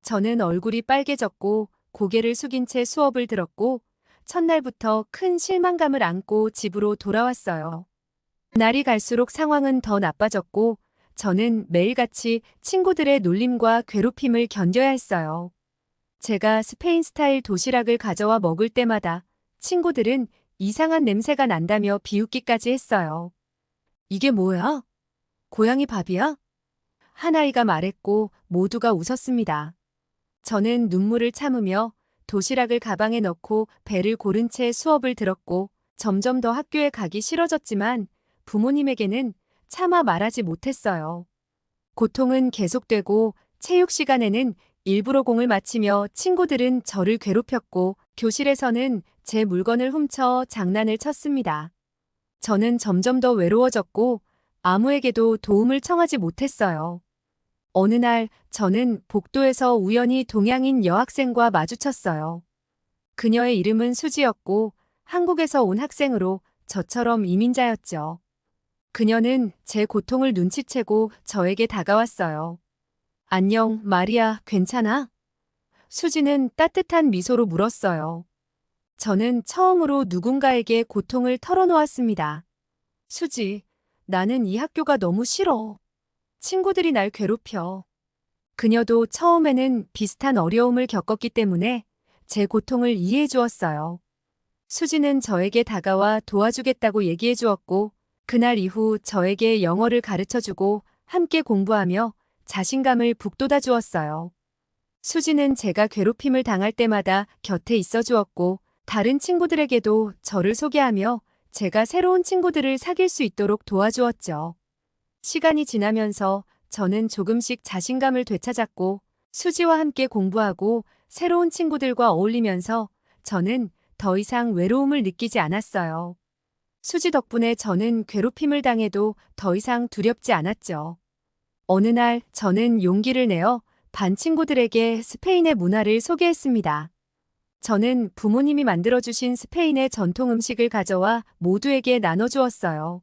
Speaker 1: 저는 얼굴이 빨개졌고 고개를 숙인 채 수업을 들었고 첫날부터 큰 실망감을 안고 집으로 돌아왔어요. 날이 갈수록 상황은 더 나빠졌고 저는 매일같이 친구들의 놀림과 괴롭힘을 견뎌야 했어요. 제가 스페인 스타일 도시락을 가져와 먹을 때마다 친구들은 이상한 냄새가 난다며 비웃기까지 했어요. 이게 뭐야? 고양이 밥이야? 한 아이가 말했고 모두가 웃었습니다. 저는 눈물을 참으며 도시락을 가방에 넣고 배를 고른 채 수업을 들었고 점점 더 학교에 가기 싫어졌지만 부모님에게는 차마 말하지 못했어요. 고통은 계속되고 체육 시간에는 일부러 공을 맞히며 친구들은 저를 괴롭혔고 교실에서는 제 물건을 훔쳐 장난을 쳤습니다. 저는 점점 더 외로워졌고 아무에게도 도움을 청하지 못했어요. 어느 날 저는 복도에서 우연히 동양인 여학생과 마주쳤어요. 그녀의 이름은 수지였고 한국에서 온 학생으로 저처럼 이민자였죠. 그녀는 제 고통을 눈치채고 저에게 다가왔어요. 안녕, 마리아, 괜찮아? 수지는 따뜻한 미소로 물었어요. 저는 처음으로 누군가에게 고통을 털어놓았습니다. 수지, 나는 이 학교가 너무 싫어. 친구들이 날 괴롭혀. 그녀도 처음에는 비슷한 어려움을 겪었기 때문에 제 고통을 이해해 주었어요. 수지는 저에게 다가와 도와주겠다고 얘기해 주었고 그날 이후 저에게 영어를 가르쳐주고 함께 공부하며 자신감을 북돋아 주었어요. 수지는 제가 괴롭힘을 당할 때마다 곁에 있어 주었고 다른 친구들에게도 저를 소개하며 제가 새로운 친구들을 사귈 수 있도록 도와주었죠. 시간이 지나면서 저는 조금씩 자신감을 되찾았고 수지와 함께 공부하고 새로운 친구들과 어울리면서 저는 더 이상 외로움을 느끼지 않았어요. 수지 덕분에 저는 괴롭힘을 당해도 더 이상 두렵지 않았죠. 어느 날 저는 용기를 내어 반 친구들에게 스페인의 문화를 소개했습니다. 저는 부모님이 만들어주신 스페인의 전통 음식을 가져와 모두에게 나눠주었어요.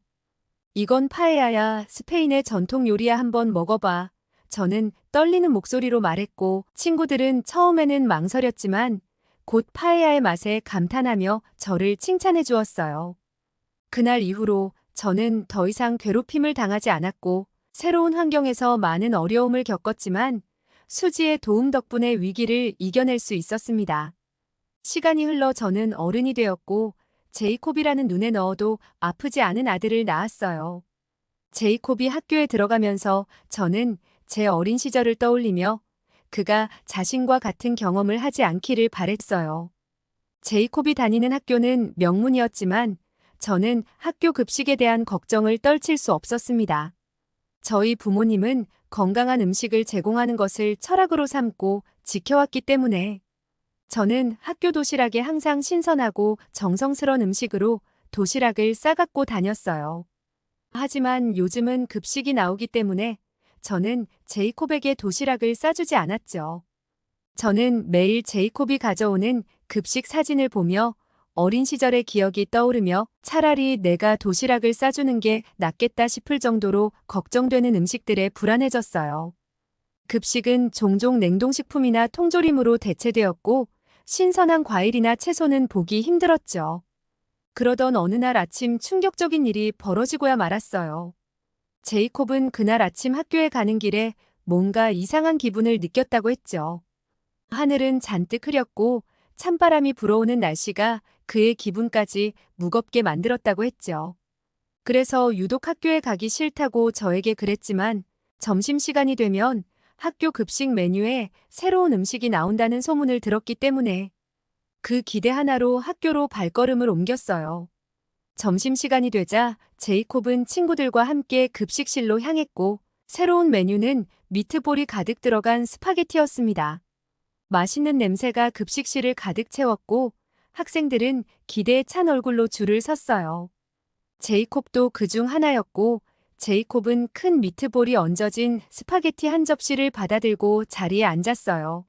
Speaker 1: 이건 파에야야, 스페인의 전통 요리야, 한번 먹어봐. 저는 떨리는 목소리로 말했고 친구들은 처음에는 망설였지만 곧 파에야의 맛에 감탄하며 저를 칭찬해 주었어요. 그날 이후로 저는 더 이상 괴롭힘을 당하지 않았고 새로운 환경에서 많은 어려움을 겪었지만 수지의 도움 덕분에 위기를 이겨낼 수 있었습니다. 시간이 흘러 저는 어른이 되었고 제이콥이라는 눈에 넣어도 아프지 않은 아들을 낳았어요. 제이콥이 학교에 들어가면서 저는 제 어린 시절을 떠올리며 그가 자신과 같은 경험을 하지 않기를 바랬어요. 제이콥이 다니는 학교는 명문이었지만 저는 학교 급식에 대한 걱정을 떨칠 수 없었습니다. 저희 부모님은 건강한 음식을 제공하는 것을 철학으로 삼고 지켜왔기 때문에 저는 학교 도시락에 항상 신선하고 정성스러운 음식으로 도시락을 싸갖고 다녔어요. 하지만 요즘은 급식이 나오기 때문에 저는 제이콥에게 도시락을 싸주지 않았죠. 저는 매일 제이콥이 가져오는 급식 사진을 보며 어린 시절의 기억이 떠오르며 차라리 내가 도시락을 싸주는 게 낫겠다 싶을 정도로 걱정되는 음식들에 불안해졌어요. 급식은 종종 냉동식품이나 통조림으로 대체되었고 신선한 과일이나 채소는 보기 힘들었죠. 그러던 어느 날 아침 충격적인 일이 벌어지고야 말았어요. 제이콥은 그날 아침 학교에 가는 길에 뭔가 이상한 기분을 느꼈다고 했죠. 하늘은 잔뜩 흐렸고 찬바람이 불어오는 날씨가 그의 기분까지 무겁게 만들었다고 했죠. 그래서 유독 학교에 가기 싫다고 저에게 그랬지만 점심시간이 되면 학교 급식 메뉴에 새로운 음식이 나온다는 소문을 들었기 때문에 그 기대 하나로 학교로 발걸음을 옮겼어요. 점심시간이 되자 제이콥은 친구들과 함께 급식실로 향했고 새로운 메뉴는 미트볼이 가득 들어간 스파게티였습니다. 맛있는 냄새가 급식실을 가득 채웠고 학생들은 기대에 찬 얼굴로 줄을 섰어요. 제이콥도 그중 하나였고 제이콥은 큰 미트볼이 얹어진 스파게티 한 접시를 받아들고 자리에 앉았어요.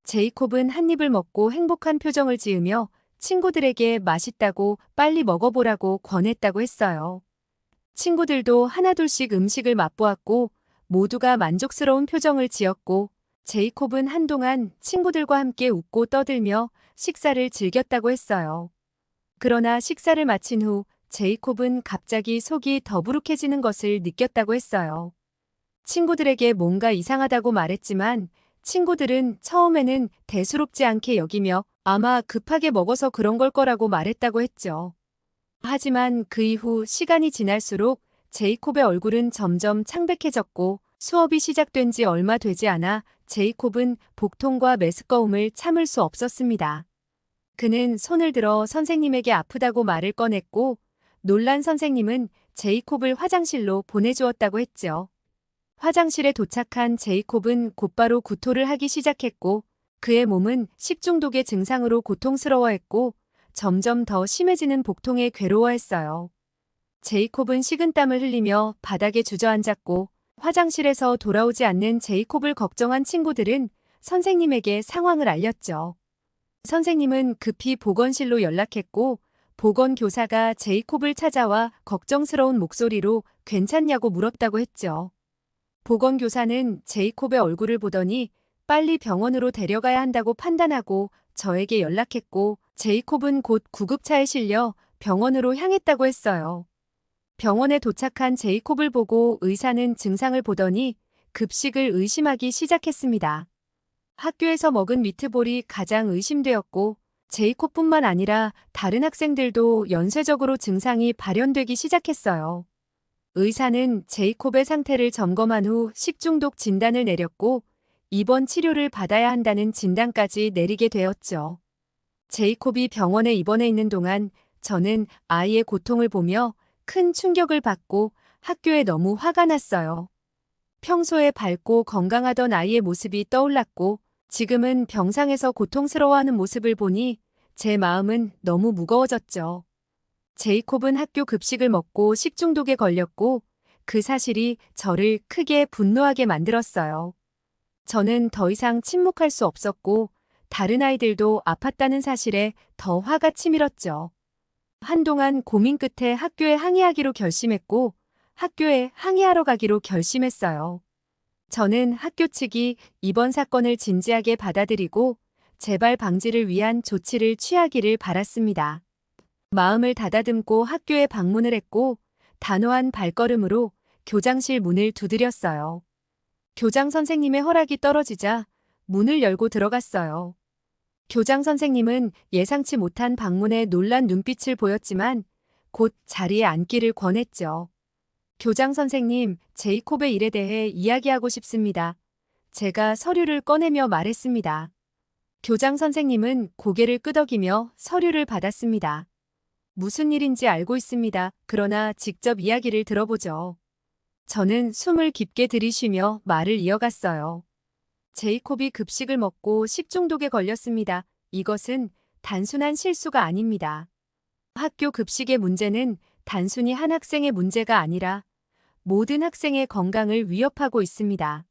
Speaker 1: 제이콥은 한 입을 먹고 행복한 표정을 지으며 친구들에게 맛있다고 빨리 먹어보라고 권했다고 했어요. 친구들도 하나둘씩 음식을 맛보았고 모두가 만족스러운 표정을 지었고 제이콥은 한동안 친구들과 함께 웃고 떠들며 식사를 즐겼다고 했어요. 그러나 식사를 마친 후 제이콥은 갑자기 속이 더부룩해지는 것을 느꼈다고 했어요. 친구들에게 뭔가 이상하다고 말했지만 친구들은 처음에는 대수롭지 않게 여기며 아마 급하게 먹어서 그런 걸 거라고 말했다고 했죠. 하지만 그 이후 시간이 지날수록 제이콥의 얼굴은 점점 창백해졌고 수업이 시작된 지 얼마 되지 않아 제이콥은 복통과 메스꺼움을 참을 수 없었습니다. 그는 손을 들어 선생님에게 아프다고 말을 꺼냈고 놀란 선생님은 제이콥을 화장실로 보내주었다고 했죠. 화장실에 도착한 제이콥은 곧바로 구토를 하기 시작했고 그의 몸은 식중독의 증상으로 고통스러워했고 점점 더 심해지는 복통에 괴로워했어요. 제이콥은 식은땀을 흘리며 바닥에 주저앉았고 화장실에서 돌아오지 않는 제이콥을 걱정한 친구들은 선생님에게 상황을 알렸죠. 선생님은 급히 보건실로 연락했고 보건교사가 제이콥을 찾아와 걱정스러운 목소리로 괜찮냐고 물었다고 했죠. 보건교사는 제이콥의 얼굴을 보더니 빨리 병원으로 데려가야 한다고 판단하고 저에게 연락했고 제이콥은 곧 구급차에 실려 병원으로 향했다고 했어요. 병원에 도착한 제이콥을 보고 의사는 증상을 보더니 급식을 의심하기 시작했습니다. 학교에서 먹은 미트볼이 가장 의심되었고 제이콥뿐만 아니라 다른 학생들도 연쇄적으로 증상이 발현되기 시작했어요. 의사는 제이콥의 상태를 점검한 후 식중독 진단을 내렸고 입원 치료를 받아야 한다는 진단까지 내리게 되었죠. 제이콥이 병원에 입원해 있는 동안 저는 아이의 고통을 보며 큰 충격을 받고 학교에 너무 화가 났어요. 평소에 밝고 건강하던 아이의 모습이 떠올랐고 지금은 병상에서 고통스러워하는 모습을 보니 제 마음은 너무 무거워졌죠. 제이콥은 학교 급식을 먹고 식중독에 걸렸고 그 사실이 저를 크게 분노하게 만들었어요. 저는 더 이상 침묵할 수 없었고 다른 아이들도 아팠다는 사실에 더 화가 치밀었죠. 한동안 고민 끝에 학교에 항의하기로 결심했고 학교에 항의하러 가기로 결심했어요. 저는 학교 측이 이번 사건을 진지하게 받아들이고 재발 방지를 위한 조치를 취하기를 바랐습니다. 마음을 다다듬고 학교에 방문을 했고 단호한 발걸음으로 교장실 문을 두드렸어요. 교장 선생님의 허락이 떨어지자 문을 열고 들어갔어요. 교장 선생님은 예상치 못한 방문에 놀란 눈빛을 보였지만 곧 자리에 앉기를 권했죠. 교장 선생님, 제이콥의 일에 대해 이야기하고 싶습니다. 제가 서류를 꺼내며 말했습니다. 교장 선생님은 고개를 끄덕이며 서류를 받았습니다. 무슨 일인지 알고 있습니다. 그러나 직접 이야기를 들어보죠. 저는 숨을 깊게 들이쉬며 말을 이어갔어요. 제이콥이 급식을 먹고 식중독에 걸렸습니다. 이것은 단순한 실수가 아닙니다. 학교 급식의 문제는 단순히 한 학생의 문제가 아니라 모든 학생의 건강을 위협하고 있습니다.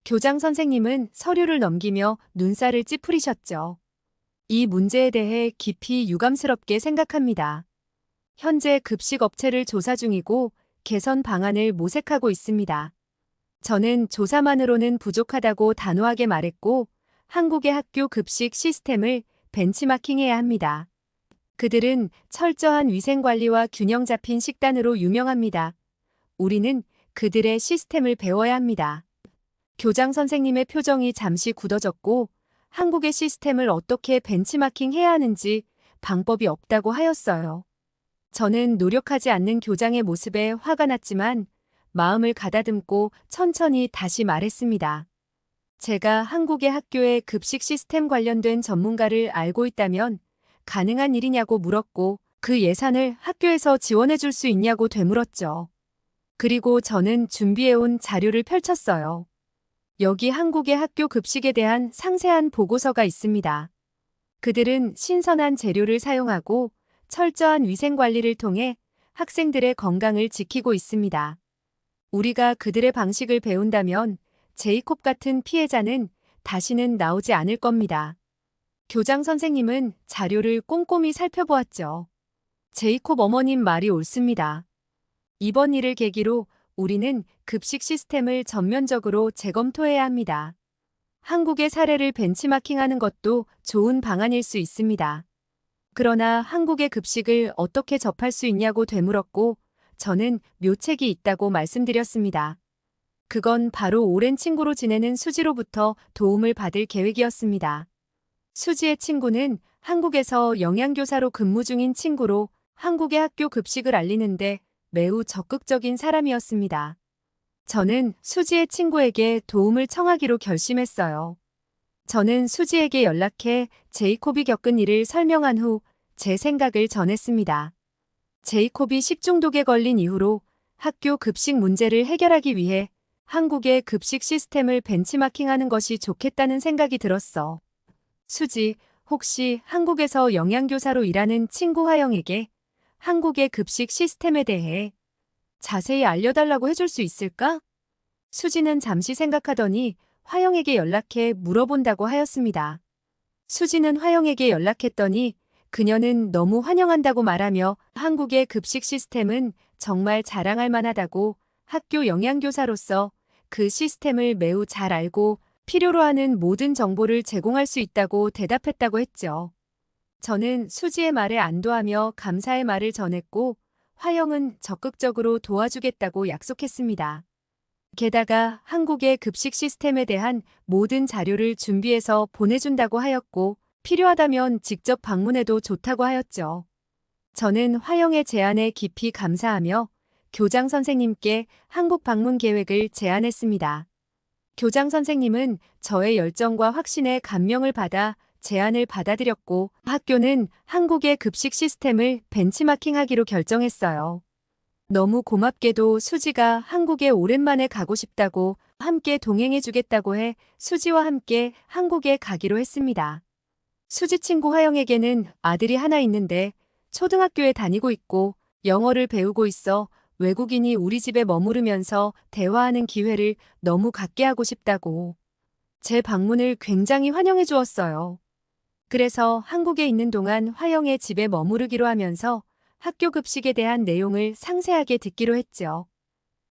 Speaker 1: 교장 선생님은 서류를 넘기며 눈살을 찌푸리셨죠. 이 문제에 대해 깊이 유감스럽게 생각합니다. 현재 급식 업체를 조사 중이고 개선 방안을 모색하고 있습니다. 저는 조사만으로는 부족하다고 단호하게 말했고 한국의 학교 급식 시스템을 벤치마킹해야 합니다. 그들은 철저한 위생관리와 균형 잡힌 식단으로 유명합니다. 우리는 그들의 시스템을 배워야 합니다. 교장 선생님의 표정이 잠시 굳어졌고 한국의 시스템을 어떻게 벤치마킹해야 하는지 방법이 없다고 하였어요. 저는 노력하지 않는 교장의 모습에 화가 났지만 마음을 가다듬고 천천히 다시 말했습니다. 제가 한국의 학교의 급식 시스템 관련된 전문가를 알고 있다면 가능한 일이냐고 물었고 그 예산을 학교에서 지원해 줄 수 있냐고 되물었죠. 그리고 저는 준비해온 자료를 펼쳤어요. 여기 한국의 학교 급식에 대한 상세한 보고서가 있습니다. 그들은 신선한 재료를 사용하고 철저한 위생 관리를 통해 학생들의 건강을 지키고 있습니다. 우리가 그들의 방식을 배운다면 제이콥 같은 피해자는 다시는 나오지 않을 겁니다. 교장 선생님은 자료를 꼼꼼히 살펴보았죠. 제이콥 어머님 말이 옳습니다. 이번 일을 계기로 우리는 급식 시스템을 전면적으로 재검토해야 합니다. 한국의 사례를 벤치마킹하는 것도 좋은 방안일 수 있습니다. 그러나 한국의 급식을 어떻게 접할 수 있냐고 되물었고 저는 묘책이 있다고 말씀드렸습니다. 그건 바로 오랜 친구로 지내는 수지로부터 도움을 받을 계획이었습니다. 수지의 친구는 한국에서 영양교사로 근무 중인 친구로 한국의 학교 급식을 알리는데 매우 적극적인 사람이었습니다. 저는 수지의 친구에게 도움을 청하기로 결심했어요. 저는 수지에게 연락해 제이콥이 겪은 일을 설명한 후 제 생각을 전했습니다. 제이콥이 식중독에 걸린 이후로 학교 급식 문제를 해결하기 위해 한국의 급식 시스템을 벤치마킹하는 것이 좋겠다는 생각이 들었어. 수지, 혹시 한국에서 영양교사로 일하는 친구 화영에게 한국의 급식 시스템에 대해 자세히 알려달라고 해줄 수 있을까? 수지는 잠시 생각하더니 화영에게 연락해 물어본다고 하였습니다. 수지는 화영에게 연락했더니 그녀는 너무 환영한다고 말하며 한국의 급식 시스템은 정말 자랑할 만하다고 학교 영양교사로서 그 시스템을 매우 잘 알고 필요로 하는 모든 정보를 제공할 수 있다고 대답했다고 했죠. 저는 수지의 말에 안도하며 감사의 말을 전했고 화영은 적극적으로 도와주겠다고 약속했습니다. 게다가 한국의 급식 시스템에 대한 모든 자료를 준비해서 보내준다고 하였고 필요하다면 직접 방문해도 좋다고 하였죠. 저는 화영의 제안에 깊이 감사하며 교장 선생님께 한국 방문 계획을 제안했습니다. 교장 선생님은 저의 열정과 확신에 감명을 받아 제안을 받아들였고 학교는 한국의 급식 시스템을 벤치마킹하기로 결정했어요. 너무 고맙게도 수지가 한국에 오랜만에 가고 싶다고 함께 동행해주겠다고 해 수지와 함께 한국에 가기로 했습니다. 수지 친구 화영에게는 아들이 하나 있는데 초등학교에 다니고 있고 영어를 배우고 있어 외국인이 우리 집에 머무르면서 대화하는 기회를 너무 갖게 하고 싶다고 제 방문을 굉장히 환영해 주었어요. 그래서 한국에 있는 동안 화영의 집에 머무르기로 하면서 학교 급식에 대한 내용을 상세하게 듣기로 했죠.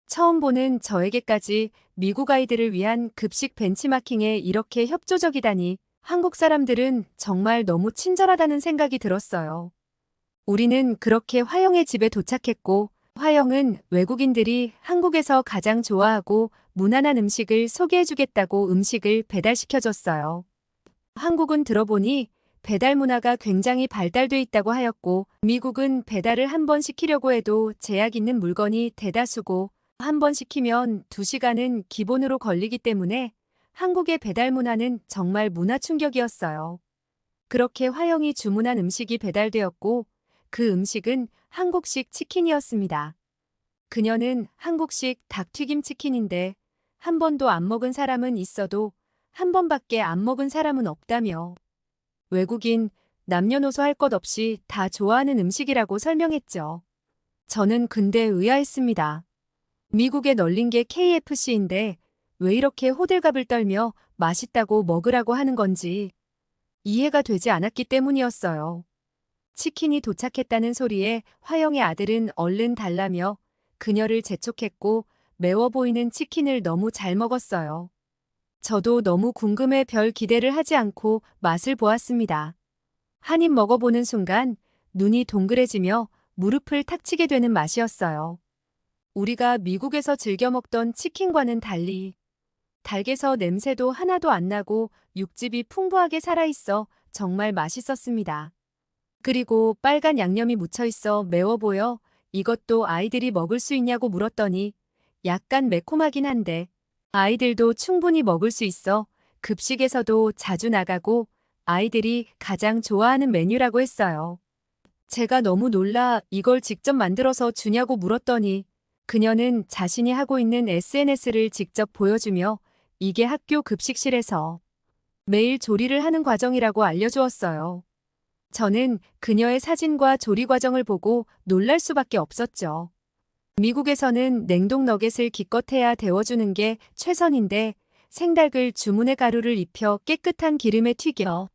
Speaker 1: 처음 보는 저에게까지 미국 아이들을 위한 급식 벤치마킹에 이렇게 협조적이다니 한국 사람들은 정말 너무 친절하다는 생각이 들었어요. 우리는 그렇게 화영의 집에 도착했고 화영은 외국인들이 한국에서 가장 좋아하고 무난한 음식을 소개해주겠다고 음식을 배달시켜줬어요. 한국은 들어보니 배달 문화가 굉장히 발달돼 있다고 하였고 미국은 배달을 한 번 시키려고 해도 제약 있는 물건이 대다수고 한 번 시키면 2시간은 기본으로 걸리기 때문에 한국의 배달 문화는 정말 문화 충격이었어요. 그렇게 화영이 주문한 음식이 배달되었고 그 음식은 한국식 치킨이었습니다. 그녀는 한국식 닭튀김 치킨인데 한 번도 안 먹은 사람은 있어도 한 번밖에 안 먹은 사람은 없다며 외국인 남녀노소 할 것 없이 다 좋아하는 음식이라고 설명했죠. 저는 근데 의아했습니다. 미국에 널린 게 KFC인데 왜 이렇게 호들갑을 떨며 맛있다고 먹으라고 하는 건지 이해가 되지 않았기 때문이었어요. 치킨이 도착했다는 소리에 화영의 아들은 얼른 달라며 그녀를 재촉했고 매워 보이는 치킨을 너무 잘 먹었어요. 저도 너무 궁금해 별 기대를 하지 않고 맛을 보았습니다. 한 입 먹어보는 순간 눈이 동그래지며 무릎을 탁 치게 되는 맛이었어요. 우리가 미국에서 즐겨 먹던 치킨과는 달리 닭에서 냄새도 하나도 안 나고 육즙이 풍부하게 살아있어 정말 맛있었습니다. 그리고 빨간 양념이 묻혀 있어 매워 보여 이것도 아이들이 먹을 수 있냐고 물었더니 약간 매콤하긴 한데 아이들도 충분히 먹을 수 있어 급식에서도 자주 나가고 아이들이 가장 좋아하는 메뉴라고 했어요. 제가 너무 놀라 이걸 직접 만들어서 주냐고 물었더니 그녀는 자신이 하고 있는 SNS를 직접 보여주며 이게 학교 급식실에서 매일 조리를 하는 과정이라고 알려주었어요. 저는 그녀의 사진과 조리 과정을 보고 놀랄 수밖에 없었죠. 미국에서는 냉동 너겟을 기껏해야 데워주는 게 최선인데 생닭을 주문의 가루를 입혀 깨끗한 기름에 튀겨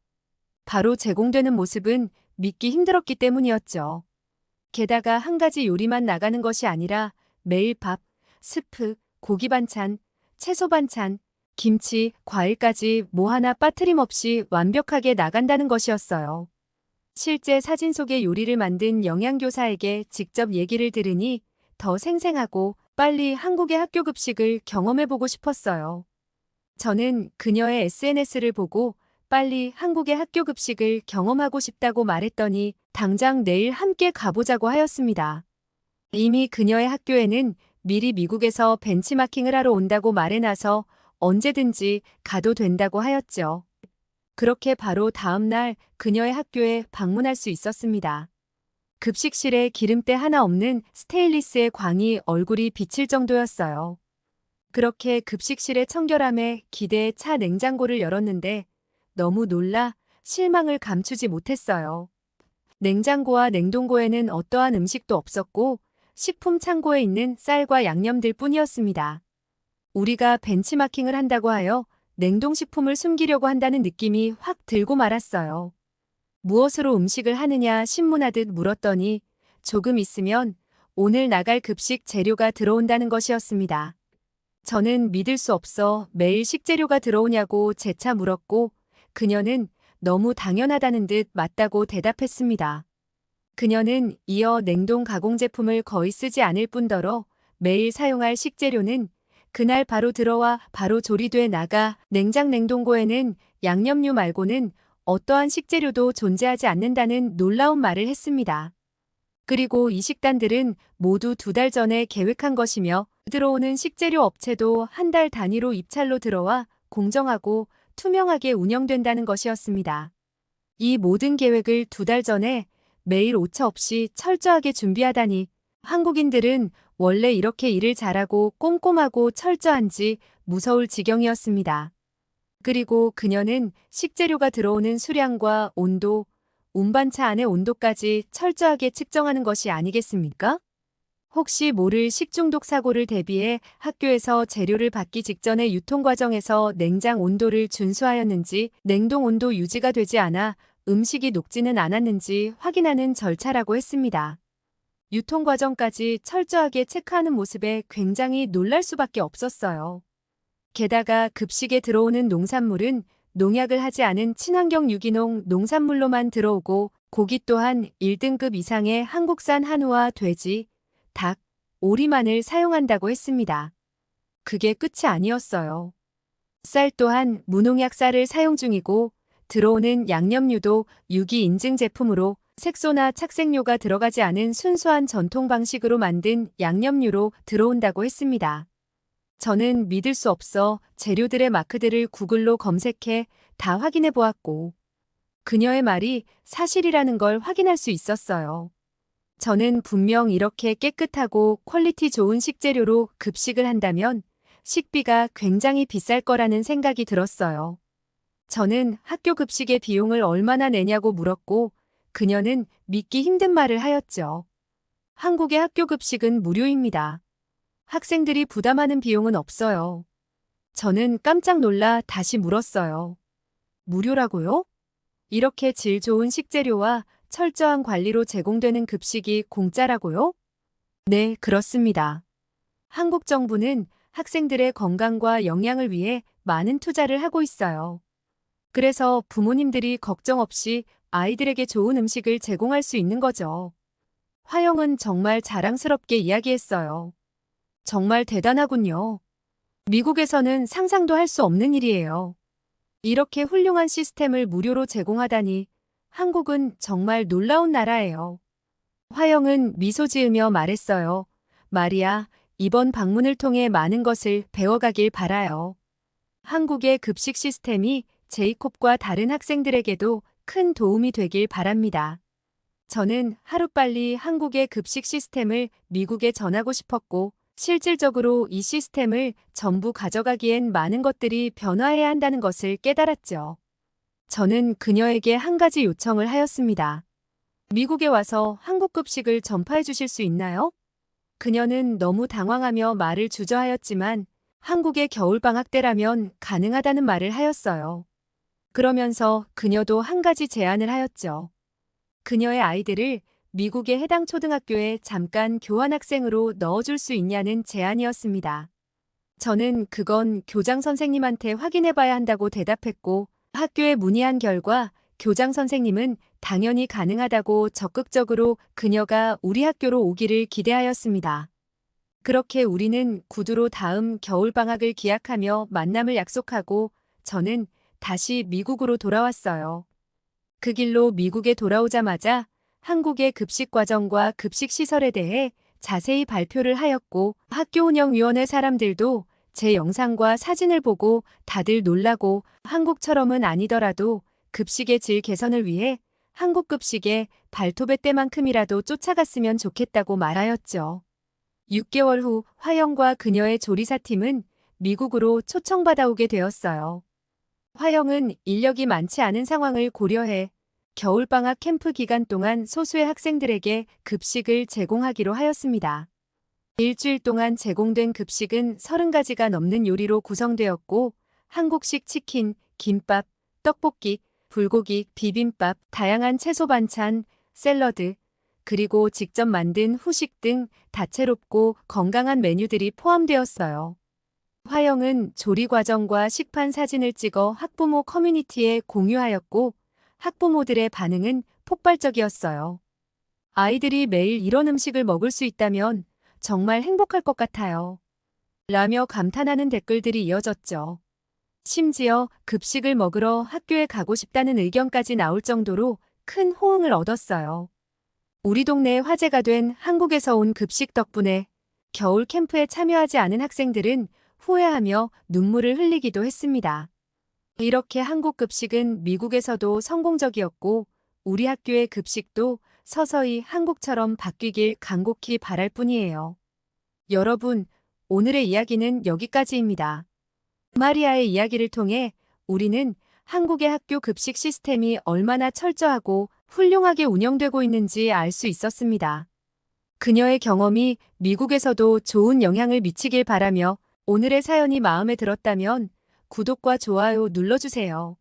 Speaker 1: 바로 제공되는 모습은 믿기 힘들었기 때문이었죠. 게다가 한 가지 요리만 나가는 것이 아니라 매일 밥, 스프, 고기 반찬, 채소 반찬, 김치, 과일까지 뭐 하나 빠트림없이 완벽하게 나간다는 것이었어요. 실제 사진 속의 요리를 만든 영양교사에게 직접 얘기를 들으니 더 생생하고 빨리 한국의 학교 급식을 경험해보고 싶었어요. 저는 그녀의 SNS를 보고 빨리 한국의 학교 급식을 경험하고 싶다고 말했더니 당장 내일 함께 가보자고 하였습니다. 이미 그녀의 학교에는 미리 미국에서 벤치마킹을 하러 온다고 말해놔서 언제든지 가도 된다고 하였죠. 그렇게 바로 다음 날 그녀의 학교에 방문할 수 있었습니다. 급식실에 기름때 하나 없는 스테인리스의 광이 얼굴이 비칠 정도였어요. 그렇게 급식실의 청결함에 기대에 차 냉장고를 열었는데 너무 놀라 실망을 감추지 못했어요. 냉장고와 냉동고에는 어떠한 음식도 없었고 식품 창고에 있는 쌀과 양념들 뿐이었습니다. 우리가 벤치마킹을 한다고 하여 냉동식품을 숨기려고 한다는 느낌이 확 들고 말았어요. 무엇으로 음식을 하느냐 신문하듯 물었더니 조금 있으면 오늘 나갈 급식 재료가 들어온다는 것이었습니다. 저는 믿을 수 없어 매일 식재료가 들어오냐고 재차 물었고 그녀는 너무 당연하다는 듯 맞다고 대답했습니다. 그녀는 이어 냉동 가공제품을 거의 쓰지 않을 뿐더러 매일 사용할 식재료는 그날 바로 들어와 바로 조리돼 나가 냉장 냉동고에는 양념류 말고는 어떠한 식재료도 존재하지 않는다는 놀라운 말을 했습니다. 그리고 이 식단들은 모두 2달 전에 계획한 것이며 들어오는 식재료 업체도 한 달 단위로 입찰로 들어와 공정하고 투명하게 운영된다는 것이었습니다. 이 모든 계획을 2달 전에 매일 오차 없이 철저하게 준비하다니 한국인들은 원래 이렇게 일을 잘하고 꼼꼼하고 철저한지 무서울 지경이었습니다. 그리고 그녀는 식재료가 들어오는 수량과 온도, 운반차 안의 온도까지 철저하게 측정하는 것이 아니겠습니까? 혹시 모를 식중독 사고를 대비해 학교에서 재료를 받기 직전의 유통 과정에서 냉장 온도를 준수하였는지 냉동 온도 유지가 되지 않아 음식이 녹지는 않았는지 확인하는 절차라고 했습니다. 유통 과정까지 철저하게 체크하는 모습에 굉장히 놀랄 수밖에 없었어요. 게다가 급식에 들어오는 농산물은 농약을 하지 않은 친환경 유기농 농산물로만 들어오고 고기 또한 1등급 이상의 한국산 한우와 돼지, 닭, 오리만을 사용한다고 했습니다. 그게 끝이 아니었어요. 쌀 또한 무농약 쌀을 사용 중이고 들어오는 양념류도 유기 인증 제품으로 색소나 착색료가 들어가지 않은 순수한 전통 방식으로 만든 양념류로 들어온다고 했습니다. 저는 믿을 수 없어 재료들의 마크들을 구글로 검색해 다 확인해 보았고 그녀의 말이 사실이라는 걸 확인할 수 있었어요. 저는 분명 이렇게 깨끗하고 퀄리티 좋은 식재료로 급식을 한다면 식비가 굉장히 비쌀 거라는 생각이 들었어요. 저는 학교 급식의 비용을 얼마나 내냐고 물었고 그녀는 믿기 힘든 말을 하였죠. 한국의 학교 급식은 무료입니다. 학생들이 부담하는 비용은 없어요. 저는 깜짝 놀라 다시 물었어요. 무료라고요? 이렇게 질 좋은 식재료와 철저한 관리로 제공되는 급식이 공짜라고요? 네, 그렇습니다. 한국 정부는 학생들의 건강과 영양을 위해 많은 투자를 하고 있어요. 그래서 부모님들이 걱정 없이 아이들에게 좋은 음식을 제공할 수 있는 거죠. 화영은 정말 자랑스럽게 이야기했어요. 정말 대단하군요. 미국에서는 상상도 할 수 없는 일이에요. 이렇게 훌륭한 시스템을 무료로 제공하다니 한국은 정말 놀라운 나라예요. 화영은 미소 지으며 말했어요. 마리아, 이번 방문을 통해 많은 것을 배워가길 바라요. 한국의 급식 시스템이 제이콥과 다른 학생들에게도 큰 도움이 되길 바랍니다. 저는 하루빨리 한국의 급식 시스템을 미국에 전하고 싶었고, 실질적으로 이 시스템을 전부 가져가기엔 많은 것들이 변화해야 한다는 것을 깨달았죠. 저는 그녀에게 한 가지 요청을 하였습니다. 미국에 와서 한국 급식을 전파해 주실 수 있나요? 그녀는 너무 당황하며 말을 주저하였지만 한국의 겨울방학 때라면 가능하다는 말을 하였어요. 그러면서 그녀도 한 가지 제안을 하였죠. 그녀의 아이들을 미국의 해당 초등학교에 잠깐 교환학생으로 넣어줄 수 있냐는 제안이었습니다. 저는 그건 교장 선생님한테 확인해 봐야 한다고 대답했고 학교에 문의한 결과 교장 선생님은 당연히 가능하다고 적극적으로 그녀가 우리 학교로 오기를 기대하였습니다. 그렇게 우리는 구두로 다음 겨울방학을 기약하며 만남을 약속하고 저는 다시 미국으로 돌아왔어요. 그 길로 미국에 돌아오자마자 한국의 급식 과정과 급식 시설에 대해 자세히 발표를 하였고 학교 운영위원회 사람들도 제 영상과 사진을 보고 다들 놀라고 한국처럼은 아니더라도 급식의 질 개선을 위해 한국 급식의 발톱의 때만큼이라도 쫓아갔으면 좋겠다고 말하였죠. 6개월 후 화영과 그녀의 조리사팀은 미국으로 초청받아 오게 되었어요. 화영은 인력이 많지 않은 상황을 고려해 겨울방학 캠프 기간 동안 소수의 학생들에게 급식을 제공하기로 하였습니다. 일주일 동안 제공된 급식은 30가지가 넘는 요리로 구성되었고 한국식 치킨, 김밥, 떡볶이, 불고기, 비빔밥, 다양한 채소 반찬, 샐러드, 그리고 직접 만든 후식 등 다채롭고 건강한 메뉴들이 포함되었어요. 화영은 조리 과정과 식판 사진을 찍어 학부모 커뮤니티에 공유하였고 학부모들의 반응은 폭발적이었어요. 아이들이 매일 이런 음식을 먹을 수 있다면 정말 행복할 것 같아요. 라며 감탄하는 댓글들이 이어졌죠. 심지어 급식을 먹으러 학교에 가고 싶다는 의견까지 나올 정도로 큰 호응을 얻었어요. 우리 동네에 화제가 된 한국에서 온 급식 덕분에 겨울 캠프에 참여하지 않은 학생들은 후회하며 눈물을 흘리기도 했습니다. 이렇게 한국 급식은 미국에서도 성공적이었고 우리 학교의 급식도 서서히 한국처럼 바뀌길 간곡히 바랄 뿐이에요. 여러분, 오늘의 이야기는 여기까지입니다. 마리아의 이야기를 통해 우리는 한국의 학교 급식 시스템이 얼마나 철저하고 훌륭하게 운영되고 있는지 알 수 있었습니다. 그녀의 경험이 미국에서도 좋은 영향을 미치길 바라며 오늘의 사연이 마음에 들었다면 구독과 좋아요 눌러주세요.